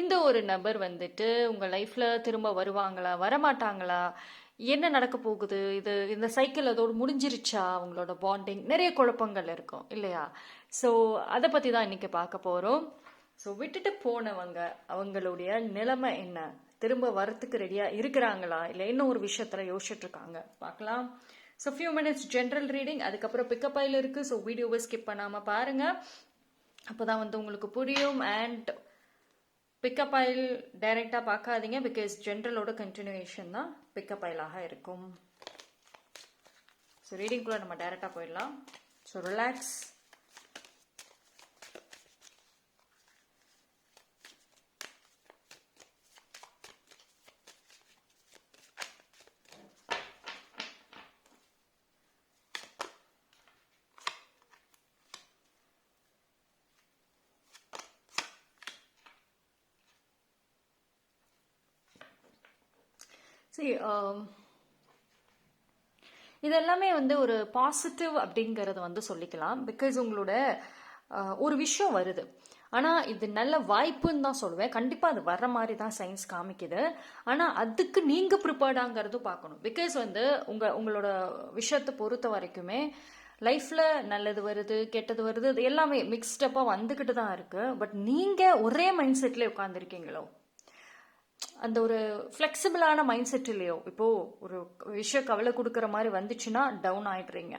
இந்த ஒரு நபர் வந்துட்டு உங்க லைஃப்ல திரும்ப வருவாங்களா வரமாட்டாங்களா, என்ன நடக்க போகுது, இது இந்த சைக்கிள் அதோடு முடிஞ்சிருச்சா, அவங்களோட பாண்டிங் நிறைய குழப்பங்கள் இருக்கும் இல்லையா? ஸோ அதை பத்தி தான் இன்னைக்கு பார்க்க போறோம். ஸோ விட்டுட்டு போனவங்க அவங்களுடைய நிலைமை என்ன, திரும்ப வரத்துக்கு ரெடியா இருக்கிறாங்களா, இல்லை இன்னும் ஒரு விஷயத்துல யோசிச்சுட்டு இருக்காங்க, பார்க்கலாம். So few minutes general reading, அதுக்கப்புறம் பிக்கப் ஆயில் இருக்கு. ஸோ வீடியோவை ஸ்கிப் பண்ணாம பாருங்க, அப்போதான் வந்து உங்களுக்கு புரியும். அண்ட் பிக்கப் ஆயில் டைரெக்டாக பார்க்காதீங்க, பிகாஸ் ஜென்ரலோட கண்டினியூஷன் தான் பிக்கப் ஆயிலாக இருக்கும். ஸோ ரீடிங்குள்ளே நம்ம டைரெக்டாக போயிடலாம். So relax. சரி, இதெல்லாமே வந்து ஒரு பாசிட்டிவ் அப்படிங்கறத வந்து சொல்லிக்கலாம். பிகாஸ் உங்களோட ஒரு விஷயம் வருது, ஆனா இது நல்ல வாய்ப்புன்னு தான் சொல்லுவேன். கண்டிப்பா அது வர்ற மாதிரி தான் சயின்ஸ் காமிக்குது. ஆனா அதுக்கு நீங்க ப்ரிப்பேர்டாங்கிறதும் பார்க்கணும். பிகாஸ் வந்து உங்களோட விஷயத்தை பொறுத்த வரைக்குமே லைஃப்ல நல்லது வருது, கெட்டது வருது, அது எல்லாமே மிக்ஸ்டப்பா வந்துகிட்டு தான் இருக்கு. பட் நீங்க ஒரே மைண்ட் செட்ல உட்காந்துருக்கீங்களோ, அந்த ஒரு ஃப்ளெக்சிபிளான மைண்ட் செட் இல்லையோ, இப்போ ஒரு விஷயம் கவலை கொடுக்குற மாதிரி வந்துச்சுன்னா டவுன் ஆயிடுறீங்க.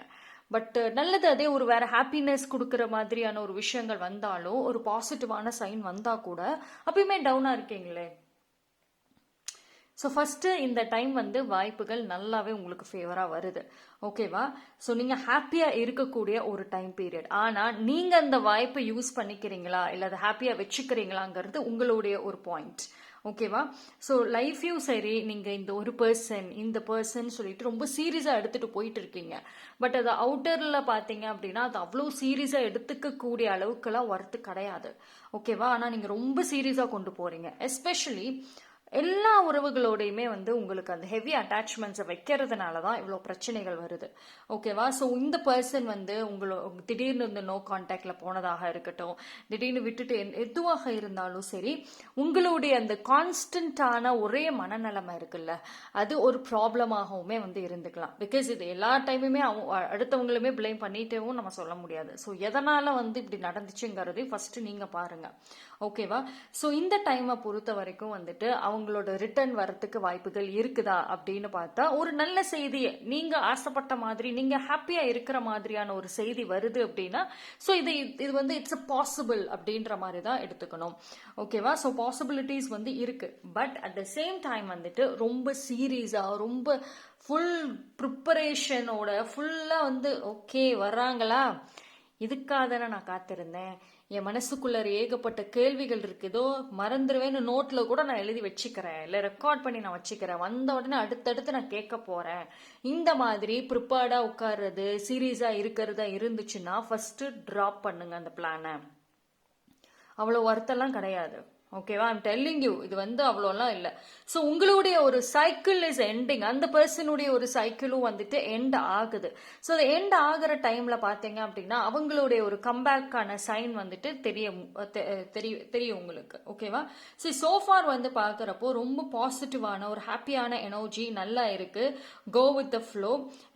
பட் நல்லது, அதே ஒரு வேற ஹாப்பினஸ் கொடுக்குற மாதிரியான ஒரு விஷயங்கள் வந்தாலும், ஒரு பாசிட்டிவான சைன் வந்தா கூட அப்பயுமே டவுனா இருக்கீங்களே. ஸோ ஃபர்ஸ்ட் இந்த டைம் வந்து வாய்ப்புகள் நல்லாவே உங்களுக்கு ஃபேவராக வருது, ஓகேவா? ஸோ நீங்கள் ஹாப்பியாக இருக்கக்கூடிய ஒரு டைம் பீரியட். ஆனால் நீங்கள் அந்த வாய்ப்பை யூஸ் பண்ணிக்கிறீங்களா, இல்லை அதை ஹாப்பியாக வச்சுக்கிறீங்களாங்கிறது உங்களுடைய ஒரு பாயிண்ட், ஓகேவா? ஸோ லைஃப்யும் சரி, நீங்கள் இந்த ஒரு பர்சன் இந்த பர்சன் சொல்லிட்டு ரொம்ப சீரியஸாக எடுத்துகிட்டு போயிட்டு இருக்கீங்க. பட் அது அவுட்டரில் பார்த்தீங்க அப்படின்னா அது அவ்வளோ சீரியஸாக எடுத்துக்கக்கூடிய அளவுக்குலாம் ஒர்த்து கிடையாது, ஓகேவா? ஆனால் நீங்கள் ரொம்ப சீரியஸாக கொண்டு போகிறீங்க. எஸ்பெஷலி எல்லா உறவுகளோடையுமே வந்து உங்களுக்கு அந்த ஹெவி அட்டாச்மெண்ட்ஸை வைக்கிறதுனால தான் இவ்வளோ பிரச்சனைகள் வருது, ஓகேவா? ஸோ இந்த பர்சன் வந்து திடீர்னு இந்த நோ கான்டாக்ட்ல போனதாக இருக்கட்டும், திடீர்னு விட்டுட்டு எதுவாக இருந்தாலும் சரி, உங்களுடைய அந்த கான்ஸ்டன்டான ஒரே மனநலமை இருக்குல்ல, அது ஒரு ப்ராப்ளமாகவுமே வந்து இருந்துக்கலாம். பிகாஸ் இது எல்லா டைமுமே அடுத்தவங்களுமே பிளேம் பண்ணிட்டேவும் நம்ம சொல்ல முடியாது. ஸோ எதனால வந்து இப்படி நடந்துச்சுங்கிறதையும் ஃபர்ஸ்ட் நீங்க பாருங்க, ஓகேவா? ஸோ இந்த டைமை பொறுத்த வரைக்கும் வந்துட்டு அவங்களோட ரிட்டர்ன் வரத்துக்கு வாய்ப்புகள் இருக்குதா அப்படின்னு பார்த்தா, ஒரு நல்ல செய்தியை நீங்க ஆசைப்பட்ட மாதிரி நீங்க ஹாப்பியா இருக்கிற மாதிரியான ஒரு செய்தி வருது அப்படின்னா, ஸோ இது வந்து இட்ஸ் அ பாசிபிள் அப்படின்ற மாதிரி தான் எடுத்துக்கணும், ஓகேவா? ஸோ பாசிபிலிட்டிஸ் வந்து இருக்கு. But at the same time வந்துட்டு ரொம்ப சீரியஸா, ரொம்ப ஃபுல் ப்ரிப்பரேஷனோட ஃபுல்லா வந்து ஓகே வர்றாங்களா, இதுக்காக தானே நான் காத்திருந்தேன், என் மனசுக்குள்ள ஏகப்பட்ட கேள்விகள் இருக்குதோ, மறந்துடுவேன்னு நோட்ல கூட நான் எழுதி வச்சுக்கிறேன், இல்லை ரெக்கார்ட் பண்ணி நான் வச்சுக்கிறேன், வந்த உடனே அடுத்தடுத்து நான் கேட்க போறேன், இந்த மாதிரி ப்ரிப்பேர்டா உட்கார்றது சீரியஸா இருக்கிறதா இருந்துச்சுன்னா ஃபர்ஸ்ட் டிராப் பண்ணுங்க அந்த பிளானை. அவ்வளோ வருத்தெல்லாம் கிடையாது, ஓகேவா? ஐம் டெல்லிங் யூ, இது வந்து அவ்வளோலாம் இல்லை. ஸோ உங்களுடைய ஒரு சைக்கிள் இஸ் எண்டிங், அந்த பர்சனுடைய ஒரு சைக்கிளும் வந்துட்டு எண்ட் ஆகுது. ஸோ அது எண்ட் ஆகிற டைம்ல பார்த்தீங்க அப்படின்னா அவங்களுடைய ஒரு கம்பேக்கான சைன் வந்துட்டு தெரியும் உங்களுக்கு, ஓகேவா? ஸோ சோஃபார் வந்து பார்க்குறப்போ ரொம்ப பாசிட்டிவான ஒரு ஹாப்பியான எனர்ஜி நல்லா இருக்கு. Go with the flow.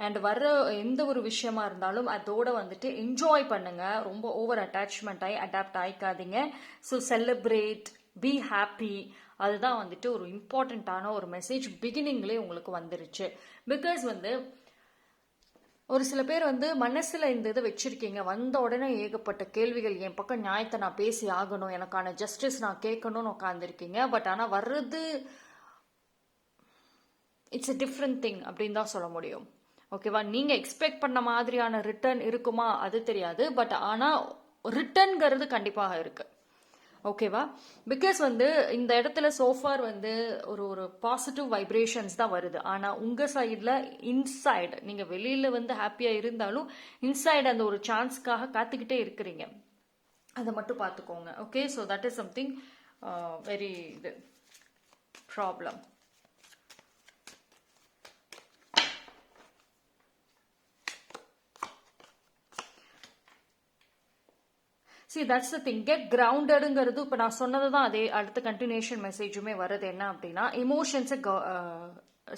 And வர்ற எந்த ஒரு விஷயமா இருந்தாலும் அதோட வந்துட்டு என்ஜாய் பண்ணுங்க, ரொம்ப ஓவர் அட்டாச்மெண்ட் ஆகி அடாப்ட் ஆயிக்காதீங்க. ஸோ செலிப்ரேட், பி ஹாப்பி, அதுதான் வந்துட்டு ஒரு இம்பார்ட்டண்ட்டான ஒரு மெசேஜ் பிகினிங்லேயே உங்களுக்கு வந்துருச்சு. பிகாஸ் வந்து ஒரு சில பேர் வந்து மனசுல இந்த இதை வச்சிருக்கீங்க, வந்த உடனே ஏகப்பட்ட கேள்விகள், என் பக்கம் நியாயத்தை நான் பேசி ஆகணும், எனக்கான ஜஸ்டிஸ் நான் கேட்கணும்னு உட்காந்துருக்கீங்க. பட் ஆனால் வர்றது இட்ஸ் எ டிஃப்ரெண்ட் திங் அப்படின்னு தான் சொல்ல முடியும், ஓகேவா? நீங்க எக்ஸ்பெக்ட் பண்ண மாதிரியான ரிட்டர்ன் இருக்குமா அது தெரியாது, பட் ஆனால் ரிட்டர்ன்ங்கிறது கண்டிப்பாக இருக்கு, ஓகேவா? பிகாஸ் வந்து இந்த இடத்துல சோஃபார் வந்து ஒரு பாசிட்டிவ் வைப்ரேஷன்ஸ் தான் வருது. ஆனால் உங்கள் சைடில் இன்சைடு நீங்கள் வெளியில் வந்து ஹாப்பியாக இருந்தாலும் இன்சைடு அந்த ஒரு சான்ஸ்க்காக காத்துக்கிட்டே இருக்கிறீங்க, அதை மட்டும் பார்த்துக்கோங்க, okay? So that is something very இது problem. See, that's the thing. Get groundedங்கிறது இப்போ நான் சொன்னது தான் அதே அடுத்த கண்டினியூஷன் மெசேஜுமே வருது. என்ன அப்படின்னா, எமோஷன்ஸை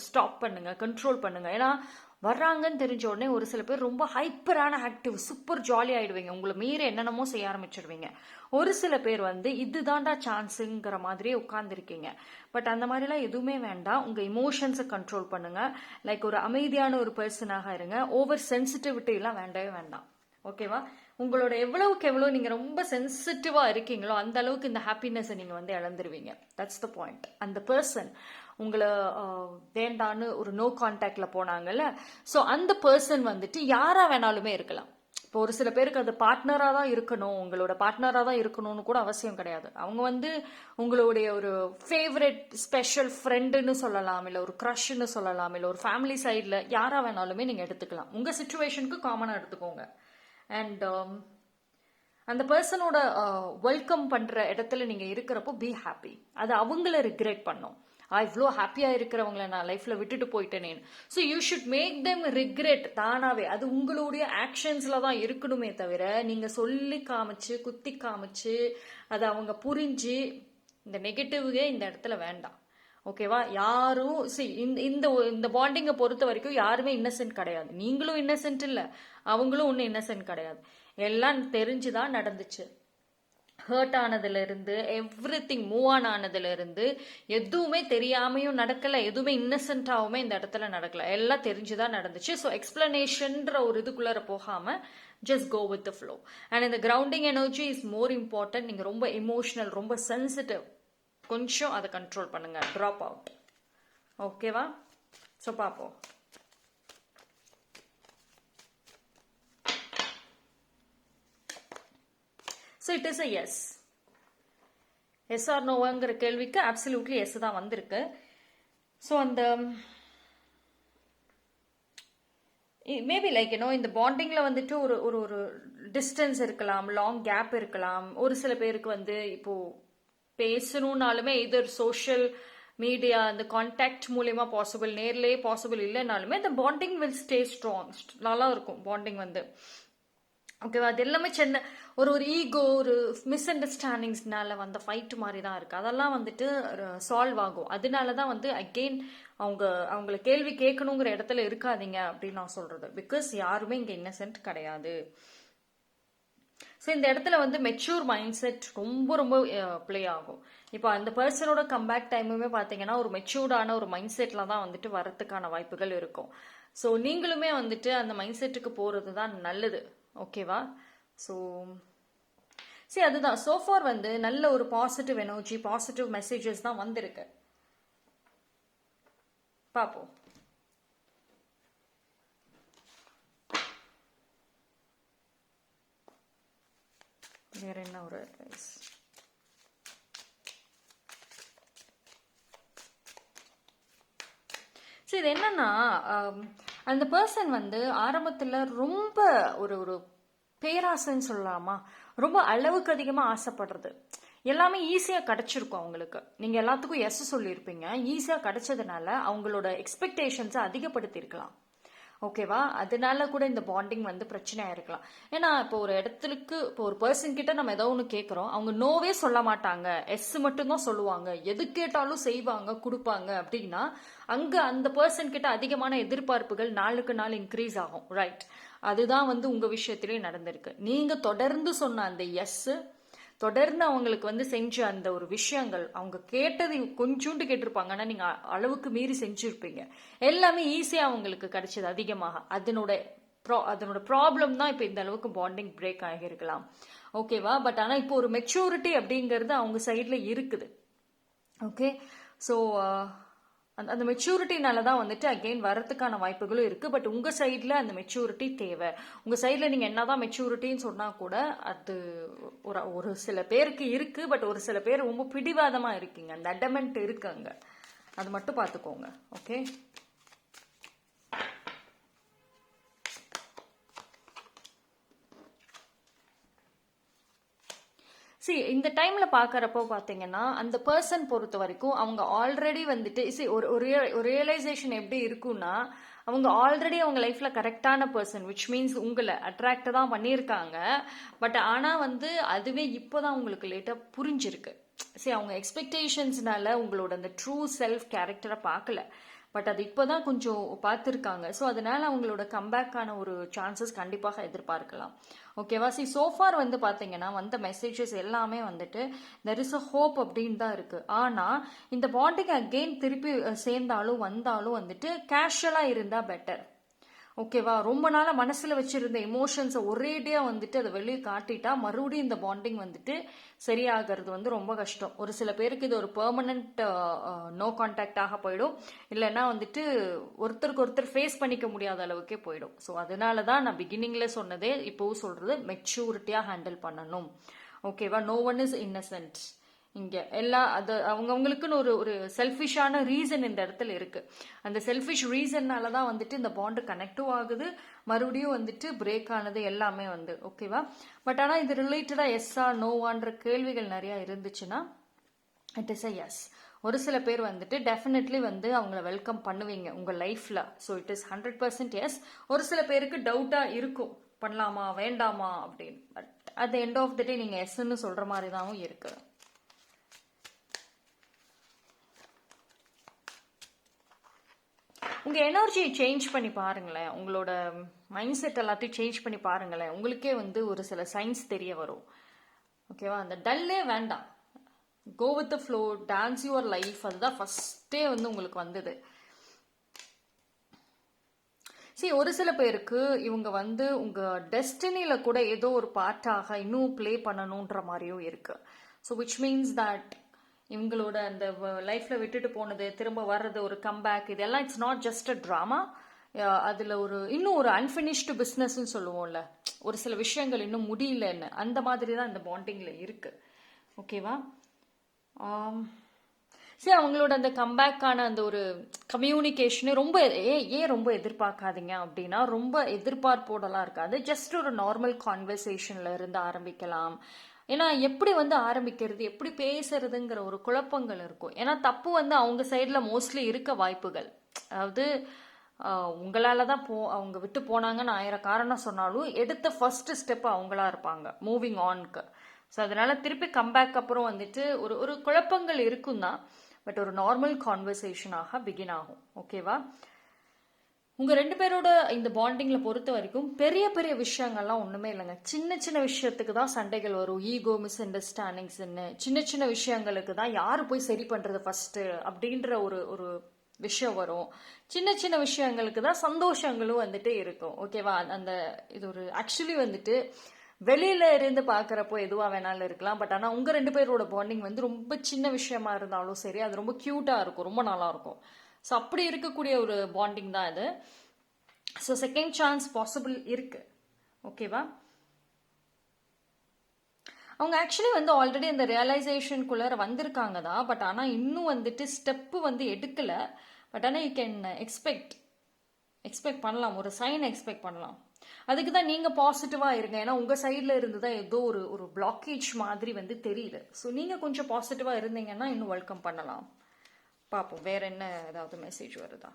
ஸ்டாப் பண்ணுங்க, கண்ட்ரோல் பண்ணுங்க. ஏன்னா வர்றாங்கன்னு தெரிஞ்ச உடனே ஒரு சில பேர் ரொம்ப ஹைப்பரான ஆக்டிவ், சூப்பர் ஜாலி ஆயிடுவீங்க, உங்களை மீறி என்னென்னமோ செய்ய ஆரம்பிச்சிடுவீங்க. ஒரு சில பேர் வந்து இதுதான்டா சான்ஸுங்கிற மாதிரியே உட்கார்ந்துருக்கீங்க. பட் அந்த மாதிரிலாம் எதுவுமே வேண்டாம். உங்க இமோஷன்ஸை கண்ட்ரோல் பண்ணுங்க. லைக் ஒரு அமைதியான ஒரு பர்சனாக இருங்க. ஓவர் சென்சிட்டிவிட்டி எல்லாம் வேண்டவே வேண்டாம். ஓகேவா? உங்களோட எவ்வளவுக்கு எவ்வளவு நீங்க ரொம்ப சென்சிட்டிவா இருக்கீங்களோ அந்த அளவுக்கு இந்த ஹாப்பினஸை நீங்க வந்து இழந்துருவீங்க. That's the point. அந்த பர்சன் உங்களை வேண்டான்னு ஒரு நோ கான்டாக்ட்ல போனாங்கல்ல, ஸோ அந்த பர்சன் வந்துட்டு யாரா வேணாலுமே இருக்கலாம். இப்போ ஒரு சில பேருக்கு அது பார்ட்னராக தான் இருக்கணும், உங்களோட பார்ட்னராக தான் இருக்கணும்னு கூட அவசியம் கிடையாது. அவங்க வந்து உங்களுடைய ஒரு ஃபேவரட் ஸ்பெஷல் ஃப்ரெண்டுன்னு சொல்லலாம், இல்லை ஒரு க்ரஷ்ன்னு சொல்லலாம், இல்லை ஒரு ஃபேமிலி சைடில் யாரா வேணாலுமே நீங்கள் எடுத்துக்கலாம். உங்கள் சுச்சுவேஷனுக்கு காமனாக எடுத்துக்கோங்க. அண்ட் அந்த பர்சனோட வெல்கம் பண்ணுற இடத்துல நீங்கள் இருக்கிறப்போ பி ஹாப்பி. அது அவங்கள ரிக்ரெட் பண்ணும். இவ்வளோ ஹாப்பியாக இருக்கிறவங்கள நான் லைஃப்பில் விட்டுட்டு போயிட்டேனேன்னு. So you should make them regret தானாகவே. அது உங்களுடைய ஆக்ஷன்ஸில் தான் இருக்கணுமே தவிர நீங்கள் சொல்லி காமிச்சு குத்தி காமிச்சு அதை அவங்க புரிஞ்சு இந்த நெகட்டிவ்வே இந்த இடத்துல வேண்டாம். ஓகேவா? யாரும் இந்த பாண்டிங்கை பொறுத்த வரைக்கும் யாருமே இன்னசென்ட் கிடையாது. நீங்களும் இன்னசென்ட் இல்லை, அவங்களும் ஒன்றும் இன்னசென்ட் கிடையாது. எல்லாம் தெரிஞ்சுதான் நடந்துச்சு. ஹர்ட் ஆனதுல இருந்து எவ்ரி திங் மூவ் ஆன் ஆனதுல இருந்து எதுவுமே தெரியாமையும் நடக்கல, எதுவுமே இன்னசென்டாவுமே இந்த இடத்துல நடக்கல. எல்லாம் தெரிஞ்சுதான் நடந்துச்சு. ஸோ எக்ஸ்பிளனேஷன்ற ஒரு இதுக்குள்ளார போகாம just go with the flow. and இந்த grounding energy is more important. நீங்க ரொம்ப எமோஷனல், ரொம்ப சென்சிட்டிவ், கொஞ்சம் அதை கண்ட்ரோல் பண்ணுங்க. Drop out. ஓகேவா? ஸோ பார்ப்போம். So it is a yes. Yes or நோங்கிற கேள்விக்கு அப்சல்யூட்லி எஸ் தான் வந்திருக்கு. ஸோ அந்த மேபி லைக் இந்த பாண்டிங்கில் வந்துட்டு ஒரு ஒரு ஒரு டிஸ்டன்ஸ் இருக்கலாம், லாங் கேப் இருக்கலாம். ஒரு சில பேருக்கு வந்து இப்போ பேசணும்னாலுமே இதர் சோஷியல் மீடியா அந்த கான்டாக்ட் மூலயமா பாசிபிள், நேர்லேயே பாசிபிள் இல்லைனாலுமே இந்த பாண்டிங் வில் ஸ்டே ஸ்ட்ராங். நல்லா இருக்கும் பாண்டிங் வந்து. ஓகேவா? அது எல்லாமே சின்ன ஒரு ஒரு ஈகோ, ஒரு மிஸ் அண்டர்ஸ்டாண்டிங்ஸ்னால வந்த ஃபைட் மாதிரி தான் இருக்கு. அதெல்லாம் வந்துட்டு சால்வ் ஆகும். அதனால தான் வந்து அகெயின் அவங்கள கேள்வி கேட்கணுங்கிற இடத்துல இருக்காதீங்க அப்படின்னு நான் சொல்றது. பிகாஸ் யாருமே இங்கே இன்னசென்ட் கிடையாது. ஸோ இந்த இடத்துல வந்து மெச்சூர் மைண்ட் செட் ரொம்ப ரொம்ப ப்ளே ஆகும். இப்போ அந்த பர்சனோட கம்பேக் டைமுமே பார்த்தீங்கன்னா ஒரு மெச்சூர்டான ஒரு மைண்ட் செட்டில் தான் வந்துட்டு வரத்துக்கான வாய்ப்புகள் இருக்கும். ஸோ நீங்களுமே வந்துட்டு அந்த மைண்ட் செட்டுக்கு போகிறது தான் நல்லது. ஓகேவா? ஸோ சரி, அதுதான் சோஃபார் வந்து நல்ல ஒரு பாசிட்டிவ் எனர்ஜி, பாசிட்டிவ் மெசேஜஸ் தான் வந்திருக்கு. பார்ப்போம். வேற என்ன ஒரு அட்வைஸ்? சரி, இது என்னன்னா அந்த பர்சன் வந்து ஆரம்பத்தில் ரொம்ப ஒரு ஒரு பேராசைன்னு சொல்லலாமா, ரொம்ப அளவுக்கு அதிகமாக ஆசைப்படுறது. எல்லாமே ஈஸியாக கிடைச்சிருக்கும் அவங்களுக்கு. நீங்கள் எல்லாத்துக்கும் எஸ் சொல்லியிருப்பீங்க. ஈஸியாக கிடைச்சதுனால அவங்களோட எக்ஸ்பெக்டேஷன்ஸை அதிகப்படுத்தியிருக்கலாம். ஓகேவா? அதனால கூட இந்த பாண்டிங் வந்து பிரச்சனையாக இருக்கலாம். ஏன்னா இப்போ ஒரு இடத்துக்கு, இப்போ ஒரு பர்சன் கிட்ட நம்ம ஏதோ ஒன்று கேட்குறோம், அவங்க நோவே சொல்ல மாட்டாங்க, எஸ் மட்டும்தான் சொல்லுவாங்க, எது கேட்டாலும் செய்வாங்க, கொடுப்பாங்க. அப்படின்னா அங்கே அந்த பர்சன் கிட்ட அதிகமான எதிர்பார்ப்புகள் நாளுக்கு நாள் இன்க்ரீஸ் ஆகும். ரைட்? அதுதான் வந்து உங்கள் விஷயத்திலேயே நடந்திருக்கு. நீங்கள் தொடர்ந்து சொன்ன அந்த எஸ், தொடர்ந்து அவங்களுக்கு வந்து செஞ்ச அந்த ஒரு விஷயங்கள், அவங்க கேட்டது கொஞ்சோண்டு கேட்டிருப்பாங்க, ஆனால் நீங்கள் அளவுக்கு மீறி செஞ்சுருப்பீங்க. எல்லாமே ஈஸியாக அவங்களுக்கு கிடைச்சது அதிகமாக. அதனோட ப்ராப்ளம் தான் இப்போ இந்த அளவுக்கு பாண்டிங் பிரேக் ஆகியிருக்கலாம். ஓகேவா? பட் ஆனால் இப்போ ஒரு மெச்சூரிட்டி அப்படிங்கிறது அவங்க சைடில் இருக்குது. ஓகே? ஸோ அந்த மெச்சூரிட்டினால தான் வந்துட்டு அகெயின் வரத்துக்கான வாய்ப்புகளும் இருக்கு. பட் உங்க சைட்ல அந்த மெச்சூரிட்டி தேவை. உங்க சைட்ல நீங்க என்னதான் மெச்சூரிட்டின்னு சொன்னா கூட அது ஒரு சில பேருக்கு இருக்கு. பட் ஒரு சில பேர் ரொம்ப பிடிவாதமா இருக்கீங்க, அந்த அடமெண்ட் இருக்குங்க. அது மட்டும் பார்த்துக்கோங்க. ஓகே? இந்த டைம்ல பாக்குறப்போ பாத்தீங்கன்னா அந்த பர்சன் பொறுத்த வரைக்கும் அவங்க ஆல்ரெடி வந்துட்டு ஒரு ரியலைசேஷன் எப்படி இருக்கும்னா, அவங்க ஆல்ரெடி அவங்க லைஃப்ல கரெக்டான பர்சன், விச் மீன்ஸ் உங்களை அட்ராக்ட் தான் பண்ணியிருக்காங்க. பட் ஆனால் வந்து அதுவே இப்போதான் உங்களுக்கு லேட்டாக புரிஞ்சிருக்கு. சரி, அவங்க எக்ஸ்பெக்டேஷன்ஸ்னால உங்களோட அந்த ட்ரூ செல்ஃப் கேரக்டரை பார்க்கல, பட் அது இப்போதான் கொஞ்சம் பார்த்துருக்காங்க. ஸோ அதனால அவங்களோட கம்பேக்கான ஒரு சான்சஸ் கண்டிப்பாக எதிர்பார்க்கலாம். ஓகேவா? சோஃபார் வந்து பார்த்தீங்கன்னா வந்த மெசேஜஸ் எல்லாமே வந்துட்டு தெர் இஸ் அ ஹோப் அப்படின்னு தான் இருக்கு. ஆனால் இந்த பாண்டிங் அகெயின் திருப்பி சேர்ந்தாலும் வந்தாலும் வந்துட்டு கேஷுவலாக இருந்தால் பெட்டர். ஓகேவா? ரொம்ப நாளாக மனசில் வச்சிருந்த எமோஷன்ஸை ஒரேடியாக வந்துட்டு அதை வெளியே காட்டிட்டா மறுபடியும் இந்த பாண்டிங் வந்துட்டு சரியாகிறது வந்து ரொம்ப கஷ்டம். ஒரு சில பேருக்கு இது ஒரு பெர்மனன்ட் நோ கான்டாக்டாக போயிடும், இல்லைன்னா வந்துட்டு ஒருத்தருக்கு ஒருத்தர் ஃபேஸ் பண்ணிக்க முடியாத அளவுக்கே போயிடும். ஸோ அதனால தான் நான் பிகினிங்கில் சொன்னதே இப்போவும் சொல்கிறது, மெச்சூரிட்டியாக ஹேண்டில் பண்ணணும். ஓகேவா? No one is innocent. இங்கே எல்லா அது அவங்கவுங்களுக்குன்னு ஒரு ஒரு செல்ஃபிஷான ரீசன் இந்த இடத்துல இருக்கு. அந்த செல்ஃபிஷ் ரீசன்னால தான் வந்துட்டு இந்த பாண்டு கனெக்டும் ஆகுது, மறுபடியும் வந்துட்டு பிரேக் ஆனது எல்லாமே வந்து. ஓகேவா? பட் ஆனால் இது ரிலேட்டடாக எஸ்ஸா நோவான்ற கேள்விகள் நிறையா இருந்துச்சுன்னா இட் இஸ் அ எஸ். ஒரு சில பேர் வந்துட்டு டெஃபினெட்லி வந்து அவங்கள வெல்கம் பண்ணுவீங்க உங்கள் லைஃப்பில். So it is 100% yes. ஒரு சில பேருக்கு டவுட்டாக இருக்கும், பண்ணலாமா வேண்டாமா அப்படின்னு. But at the end of the day நீங்கள் எஸ்ன்னு சொல்கிற மாதிரி தான் இருக்கு. உங்கள் எனர்ஜியை சேஞ்ச் பண்ணி பாருங்களேன், உங்களோட மைண்ட் செட் எல்லாத்தையும் சேஞ்ச் பண்ணி பாருங்களேன், உங்களுக்கே வந்து ஒரு சில சைன்ஸ் தெரிய வரும். ஓகேவா? அந்த டல்லே வேண்டாம், go with the flow, dance your life. அதுதான் ஃபஸ்ட்டே வந்து உங்களுக்கு வந்தது. சரி, ஒரு சில பேருக்கு இவங்க வந்து உங்கள் டெஸ்டினியில் கூட ஏதோ ஒரு பார்ட்டாக இன்னும் ப்ளே பண்ணணுன்ற மாதிரியும் இருக்கு. ஸோ விச் மீன்ஸ் தட் இவங்களோட அந்த லைஃப்ல விட்டுட்டு போனது திரும்ப வர்றது, ஒரு கம்பேக், இதெல்லாம் it's not just a drama. அதில் ஒரு இன்னும் ஒரு அன்ஃபினிஷ்டு பிஸ்னஸ்ன்னு சொல்லுவோம்ல, ஒரு சில விஷயங்கள் இன்னும் முடியலன்னு, அந்த மாதிரி தான் இந்த பாண்டிங்கில் இருக்கு. ஓகேவா? சரி, அவங்களோட அந்த கம்பேக்கான அந்த ஒரு கம்யூனிகேஷனு ரொம்ப ஏன் ரொம்ப எதிர்பார்க்காதீங்க அப்படின்னா, ரொம்ப எதிர்பார்ப்போடலாம் இருக்காது. ஜஸ்ட் ஒரு நார்மல் கான்வர்சேஷன்ல இருந்து ஆரம்பிக்கலாம். ஏன்னா எப்படி வந்து ஆரம்பிக்கிறது, எப்படி பேசுறதுங்கிற ஒரு குழப்பங்கள் இருக்கும். ஏன்னா தப்பு வந்து அவங்க சைடில் மோஸ்ட்லி இருக்க வாய்ப்புகள். அதாவது உங்களால தான் அவங்க விட்டு போனாங்கன்னு 1000 காரணம் சொன்னாலும் எடுத்த ஃபர்ஸ்ட் ஸ்டெப் அவங்களா இருப்பாங்க மூவிங் ஆன்க்கு. ஸோ அதனால திருப்பி கம்பேக் அப்புறம் வந்துட்டு ஒரு ஒரு குழப்பங்கள் இருக்கும் தான், பட் ஒரு நார்மல் கான்வர்சேஷனாக பிகின் ஆகும். ஓகேவா? உங்கள் 2 பேரோட இந்த பாண்டிங்கில் பொறுத்த வரைக்கும் பெரிய பெரிய விஷயங்கள்லாம் ஒன்றுமே இல்லைங்க. சின்ன சின்ன விஷயத்துக்கு தான் சண்டைகள் வரும், ஈகோ, மிஸ் அண்டர்ஸ்டாண்டிங்ஸ்ன்னு. சின்ன சின்ன விஷயங்களுக்கு தான் யார் போய் சரி பண்ணுறது ஃபஸ்ட்டு அப்படின்ற ஒரு ஒரு விஷயம் வரும். சின்ன சின்ன விஷயங்களுக்கு தான் சந்தோஷங்களும் வந்துட்டு இருக்கும். ஓகேவா? அந்த இது ஒரு ஆக்சுவலி வந்துட்டு வெளியில இருந்து பார்க்குறப்போ எதுவாக வேணாலும் இருக்கலாம், பட் ஆனால் உங்கள் 2 பேரோட பாண்டிங் வந்து ரொம்ப சின்ன விஷயமா இருந்தாலும் சரி, அது ரொம்ப க்யூட்டாக இருக்கும், ரொம்ப நல்லா இருக்கும். ஸோ அப்படி இருக்கக்கூடிய ஒரு பாண்டிங் தான் இது. ஸோ செகண்ட் சான்ஸ் பாசிபிள் இருக்கு. ஓகேவா? அவங்க ஆக்சுவலி வந்து ஆல்ரெடி அந்த ரியலைசேஷனுக்குள்ளார வந்திருக்காங்க தான், பட் ஆனால் இன்னும் வந்துட்டு ஸ்டெப்பு வந்து எடுக்கலை. பட் ஆனால் யூ கேன் எக்ஸ்பெக்ட் பண்ணலாம், ஒரு சைன் எக்ஸ்பெக்ட் பண்ணலாம். அதுக்கு தான் நீங்கள் பாசிட்டிவாக இருங்க. ஏன்னா உங்கள் சைடில் இருந்து தான் ஏதோ ஒரு ஒரு பிளாக்கேஜ் மாதிரி வந்து தெரியல. ஸோ நீங்கள் கொஞ்சம் பாசிட்டிவாக இருந்தீங்கன்னா இன்னும் வெல்கம் பண்ணலாம். பார்ப்போம் வேற என்ன ஏதாவது மெசேஜ் வருதா.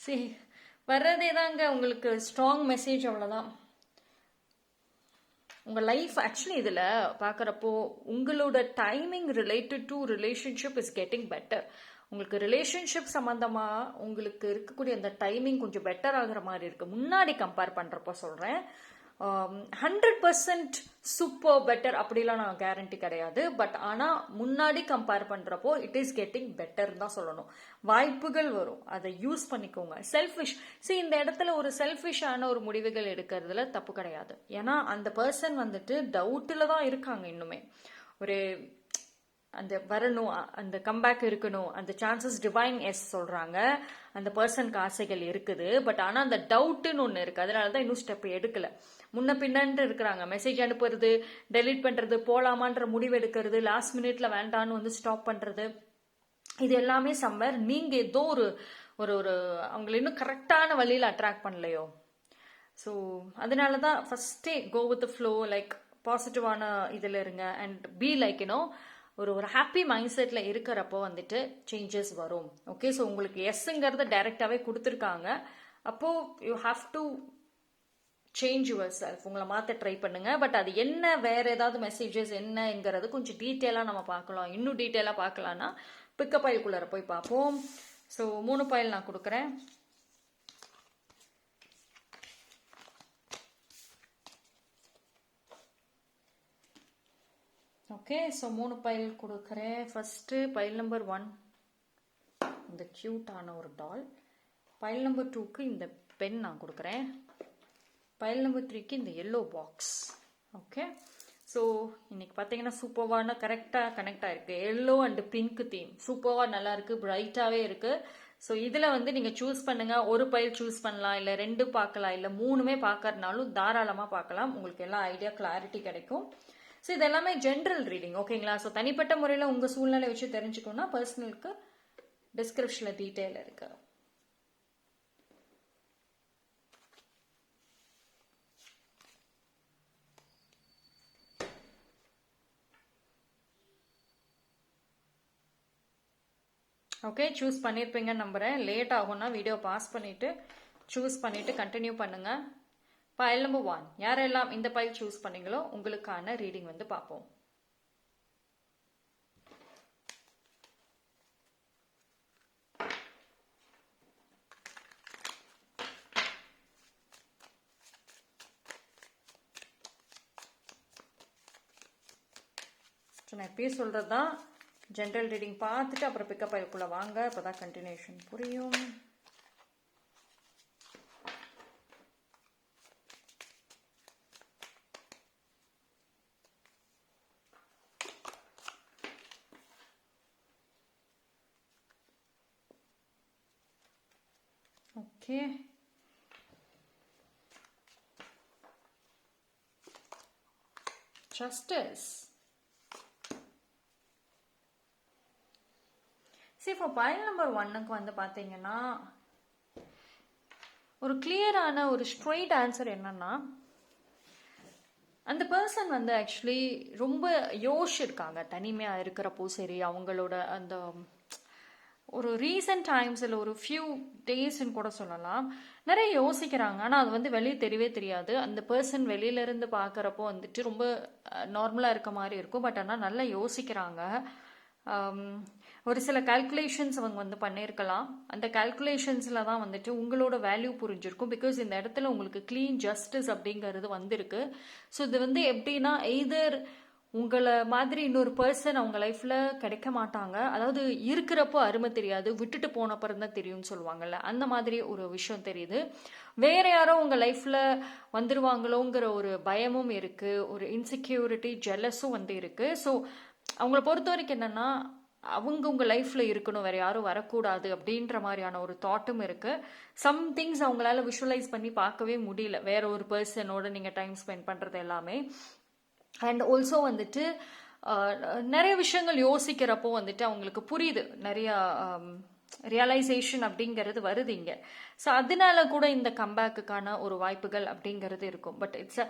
சரி, வர்றதே தாங்க உங்களுக்கு ஸ்ட்ராங் மெசேஜ், அவ்வளோதான். உங்கள் லைஃப் ஆக்சுவலி இதில் பார்க்குறப்போ உங்களோட timing related to relationship is getting better. உங்களுக்கு ரிலேஷன்ஷிப் சம்மந்தமாக உங்களுக்கு இருக்கக்கூடிய அந்த டைமிங் கொஞ்சம் பெட்டர் ஆகிற மாதிரி இருக்குது. முன்னாடி கம்பேர் பண்ணுறப்போ சொல்கிறேன். 100% சூப்பர் பெட்டர் அப்படிலாம் நான் கேரண்டி கிடையாது, பட் ஆனால் முன்னாடி கம்பேர் பண்ணுறப்போ இட் இஸ் கெட்டிங் பெட்டர் தான் சொல்லணும். வாய்ப்புகள் வரும், அதை யூஸ் பண்ணிக்கோங்க. செல்ஃபிஷ் இந்த இடத்துல ஒரு செல்ஃபிஷான ஒரு முடிவுகள் எடுக்கிறதுல தப்பு கிடையாது. ஏன்னா அந்த பர்சன் வந்துட்டு டவுட்டில் தான் இருக்காங்க இன்னுமே. ஒரு அந்த வரணும், அந்த கம்பேக் இருக்கணும், அந்த சான்சஸ் டிவைன் எஸ் சொல்கிறாங்க. அந்த பர்சனுக்கு ஆசைகள் இருக்குது, பட் ஆனால் அந்த டவுட்டுன்னு ஒன்று இருக்குது. அதனால தான் இன்னும் ஸ்டெப் எடுக்கலை. முன்ன பின்னன்ட்டு இருக்கிறாங்க. மெசேஜ் அனுப்புறது, டெலீட் பண்ணுறது, போகலாமான்ற முடிவு எடுக்கிறது, லாஸ்ட் மினிட்ல வேண்டான்னு வந்து ஸ்டாப் பண்ணுறது, இது எல்லாமே சம்மர் நீங்கள் ஏதோ ஒரு ஒரு ஒரு அவங்களை இன்னும் கரெக்டான வழியில் அட்ராக்ட் பண்ணலையோ. ஸோ அதனால தான் ஃபஸ்ட்டே கோ வித் ஃப்ளோ, லைக் பாசிட்டிவான இதில் இருங்க அண்ட் பி லைக் ஒரு ஒரு ஹாப்பி மைண்ட் செட்டில் இருக்கிறப்போ வந்துட்டு சேஞ்சஸ் வரும். ஓகே, ஸோ உங்களுக்கு எஸ்ங்கிறத டைரெக்டாகவே கொடுத்துருக்காங்க. அப்போது you have to change your self, உங்களை மாற்ற ட்ரை பண்ணுங்க. பட் அது என்ன, வேற ஏதாவது மெசேஜஸ் என்னங்கிறது கொஞ்சம் டீட்டெயிலாக நம்ம பார்க்கலாம். இன்னும் டீட்டெயிலாக பார்க்கலான்னா பிக்கப் பைல்குள்ளார போய் பார்ப்போம். ஸோ 3 பைல் நான் கொடுக்குறேன். ஓகே, ஸோ 3 பைல் கொடுக்குறேன். ஃபர்ஸ்ட் பைல் நம்பர் 1 இந்த கியூட்டான ஒரு டால். பைல் நம்பர் 2க்கு இந்த பென் நான் கொடுக்குறேன். பைல் நம்பர் 3க்கு இந்த எல்லோ பாக்ஸ். ஓகே, ஸோ இன்னைக்கு பார்த்தீங்கன்னா சூப்பர்வான கரெக்டாக கனெக்ட் ஆயிருக்கு. எல்லோ அண்ட் பிங்க் தீம் சூப்பர்வா நல்லா இருக்கு, பிரைட்டாகவே இருக்கு. ஸோ இதில் வந்து நீங்கள் சூஸ் பண்ணுங்க. ஒரு பைல் சூஸ் பண்ணலாம், இல்லை 2 பார்க்கலாம், இல்லை 3மே பார்க்கறதுனாலும் தாராளமாக பார்க்கலாம். உங்களுக்கு எல்லா ஐடியா கிளாரிட்டி கிடைக்கும். ஸோ இது எல்லாமே ஜென்ரல் ரீடிங். ஓகேங்களா? ஸோ தனிப்பட்ட முறையில் உங்கள் சூழ்நிலை வச்சு தெரிஞ்சுக்கணும்னா பர்சனலுக்கு டிஸ்கிரிப்ஷனில் டீட்டெயில் இருக்கு. ஓகே, சூஸ் பண்ணியிருப்பீங்கன்னு நம்புகிறேன். லேட் ஆகும்னா வீடியோ பாஸ் பண்ணிவிட்டு சூஸ் பண்ணிவிட்டு கண்டினியூ பண்ணுங்கள். பைல் நம்பர் 1 யாரெல்லாம் இந்த பைல் சூஸ் பண்ணீங்களோ உங்களுக்கான ரீடிங் வந்து பார்ப்போம். நான் எப்பயும் சொல்கிறது தான், ஜென்ரல் ரீடிங் பார்த்துட்டு அப்புறம் பிக்கப் பைல்குள்ளே வாங்க, அப்போ தான் கண்டினியூஷன் புரியும். Okay. Justice. See, for pile number 1க்கு வந்து பார்த்தீங்கன்னா ஒரு கிளியரான ஒரு ஸ்ட்ரெயிட் ஆன்சர் என்னன்னா, அந்த பர்சன் வந்து ஆக்சுவலி ரொம்ப யோசிச்சிருக்காங்க. தனிமையாக இருக்கிறப்போ சரி, அவங்களோட அந்த ஒரு ரீசன்ட் டைம்ஸ் இல்லை ஒரு ஃபியூ டேஸ்ன்னு கூட சொல்லலாம், நிறைய யோசிக்கிறாங்க. ஆனால் அது வந்து வெளியே தெரியவே தெரியாது. அந்த பர்சன் வெளியிலேருந்து பார்க்குறப்போ வந்துட்டு ரொம்ப நார்மலாக இருக்க மாதிரி இருக்கும். பட் ஆனால் நல்லா யோசிக்கிறாங்க. ஒரு சில கால்குலேஷன்ஸ் அவங்க வந்து பண்ணியிருக்கலாம். அந்த கால்குலேஷன்ஸில் தான் வந்துட்டு உங்களோட வேல்யூ புரிஞ்சிருக்கும். பிகாஸ் இந்த இடத்துல உங்களுக்கு க்ளீன் ஜஸ்டிஸ் அப்படிங்கிறது வந்திருக்கு. ஸோ இது வந்து எப்படின்னா, எய்தர் உங்களை மாதிரி இன்னொரு பர்சன் அவங்க லைஃப்பில் கிடைக்க மாட்டாங்க. அதாவது இருக்கிறப்போ அருமை தெரியாது, விட்டுட்டு போனப்பறம் தான் தெரியும்னு சொல்லுவாங்கல்ல, அந்த மாதிரி ஒரு விஷயம் தெரியுது. வேற யாரோ உங்கள் லைஃப்பில் வந்துடுவாங்களோங்கிற ஒரு பயமும் இருக்குது, ஒரு இன்செக்யூரிட்டி ஜெலஸும் வந்து இருக்குது. ஸோ அவங்கள பொறுத்த வரைக்கும் என்னென்னா, அவங்க உங்கள் லைஃப்பில் இருக்கணும், வேறு யாரும் வரக்கூடாது அப்படின்ற மாதிரியான ஒரு தாட்டும் இருக்குது. சம் திங்ஸ் அவங்களால விஷுவலைஸ் பண்ணி பார்க்கவே முடியல, வேற ஒரு பர்சனோட நீங்கள் டைம் ஸ்பெண்ட் பண்ணுறது எல்லாமே. அண்ட் ஆல்சோ வந்துட்டு நிறைய விஷயங்கள் யோசிக்கிறப்போ வந்துட்டு அவங்களுக்கு புரியுது, நிறையா ரியலைசேஷன் அப்படிங்கிறது வருது இங்கே. ஸோ அதனால கூட இந்த கம்பேக்குக்கான ஒரு வாய்ப்புகள் அப்படிங்கிறது இருக்கும். பட் இட்ஸ்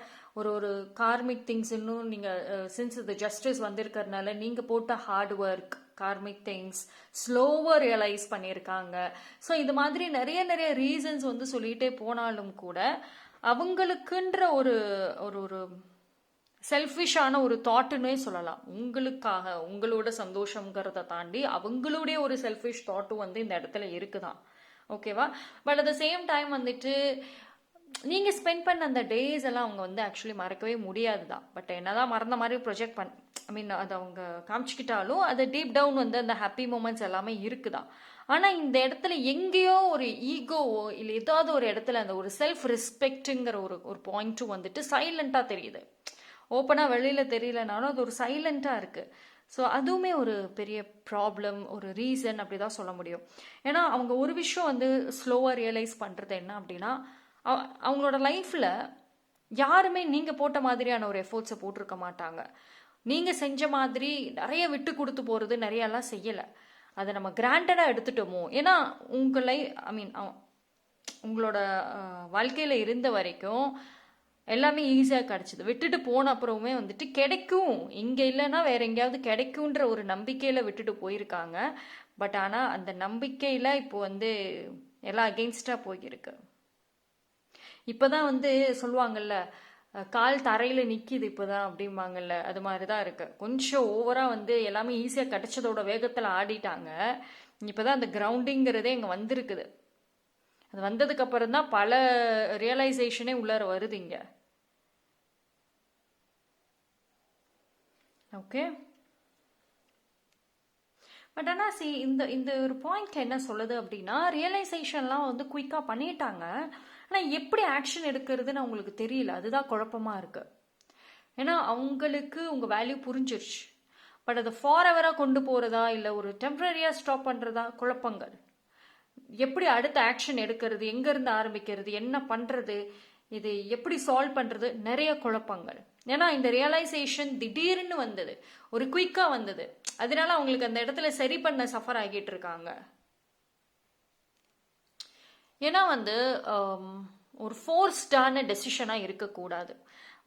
ஒரு கார்மிக் திங்ஸ். இன்னும் நீங்கள் சின்ஸ் இது ஜஸ்டிஸ் வந்திருக்கிறதுனால நீங்கள் போட்ட ஹார்ட் ஒர்க், கார்மிக் திங்ஸ் ஸ்லோவாக ரியலைஸ் பண்ணியிருக்காங்க. ஸோ இது மாதிரி நிறைய நிறைய ரீசன்ஸ் வந்து சொல்லிகிட்டே போனாலும் கூட அவங்களுக்குன்ற ஒரு ஒரு செல்ஃபிஷான ஒரு தாட்டுன்னே சொல்லலாம். உங்களுக்காக உங்களோட சந்தோஷங்கிறத தாண்டி அவங்களுடைய ஒரு செல்ஃபிஷ் தாட்டும் வந்து இந்த இடத்துல இருக்குதான். ஓகேவா? But at the same time வந்துட்டு நீங்கள் ஸ்பெண்ட் பண்ண அந்த டேஸ் எல்லாம் அவங்க வந்து ஆக்சுவலி மறக்கவே முடியாது தான். பட் என்னதான் மறந்த மாதிரி ப்ரொஜெக்ட் அதை அவங்க காமிச்சிக்கிட்டாலும் அது டீப் டவுன் வந்து அந்த ஹாப்பி மூமெண்ட்ஸ் எல்லாமே இருக்குதான். ஆனால் இந்த இடத்துல எங்கேயோ ஒரு ஈகோவோ இல்லை ஏதாவது ஒரு இடத்துல அந்த ஒரு செல்ஃப் ரெஸ்பெக்ட்டுங்கிற ஒரு பாயிண்ட்டும் வந்துட்டு சைலண்ட்டாக தெரியுது. ஓப்பனாக வெளியில் தெரியலனாலும் அது ஒரு சைலண்ட்டாக இருக்குது. ஸோ அதுவுமே ஒரு பெரிய ப்ராப்ளம், ஒரு ரீசன் அப்படி தான் சொல்ல முடியும். ஏன்னா அவங்க ஒரு விஷயம் வந்து ஸ்லோவாக ரியலைஸ் பண்ணுறது என்ன அப்படின்னா, அவங்களோட லைஃப்பில் யாருமே நீங்கள் போட்ட மாதிரியான ஒரு எஃபோர்ட்ஸை போட்டிருக்க மாட்டாங்க. நீங்கள் செஞ்ச மாதிரி நிறைய விட்டு கொடுத்து போகிறது நிறையெல்லாம் செய்யலை. அதை நம்ம கிராண்டடாக எடுத்துட்டோமோ. ஏன்னா உங்கள் உங்களோட வாழ்க்கையில் இருந்த வரைக்கும் எல்லாமே ஈஸியாக கிடச்சிது. விட்டுட்டு போன அப்புறமே வந்துட்டு கிடைக்கும், இங்கே இல்லைன்னா வேற எங்கேயாவது கிடைக்குன்ற ஒரு நம்பிக்கையில் விட்டுட்டு போயிருக்காங்க. பட் ஆனால் அந்த நம்பிக்கையில் இப்போ வந்து எல்லாம் அகெயின்ஸ்டாக போயிருக்கு. இப்போ தான் வந்து சொல்லுவாங்கல்ல, கால் தரையில் நிற்கிது இப்போதான் அப்படிம்பாங்கல்ல, அது மாதிரி தான் இருக்கு. கொஞ்சம் ஓவராக வந்து எல்லாமே ஈஸியாக கிடைச்சதோட வேகத்தில் ஆடிட்டாங்க. இப்போ தான் அந்த கிரவுண்டிங்கிறதே இங்கே வந்திருக்குது. அது வந்ததுக்கு அப்புறம் தான் பல ரியலைசேஷனே உள்ளார வருது இங்க. ஓகே, பட் ஆனால் இந்த இந்த ஒரு பாயிண்ட்ல என்ன சொல்லுது அப்படின்னா, ரியலைசேஷன்லாம் வந்து குயிக்காக பண்ணிட்டாங்க, ஆனால் எப்படி ஆக்ஷன் எடுக்கிறதுன்னு அவங்களுக்கு தெரியல. அதுதான் குழப்பமா இருக்கு. ஏன்னா அவங்களுக்கு உங்கள் வேல்யூ புரிஞ்சிருச்சு, பட் அதை ஃபாரெவராக கொண்டு போகிறதா இல்லை ஒரு டெம்பரரியாக ஸ்டாப் பண்ணுறதா குழப்பங்கள். எப்படி அடுத்த ஆக்ஷன் எடுக்கிறது, எங்கேருந்து ஆரம்பிக்கிறது, என்ன பண்ணுறது, இது எப்படி சால்வ் பண்ணுறது, நிறைய குழப்பங்கள். ஏன்னா இந்த ரியலைசேஷன் திடீர்னு வந்தது, ஒரு குயிக்காக வந்தது. அதனால அவங்களுக்கு அந்த இடத்துல சரி பண்ண சஃபர் ஆகிட்டு இருக்காங்க. ஏன்னா வந்து ஒரு ஃபோர்ஸ்டான டெசிஷனாக இருக்கக்கூடாது.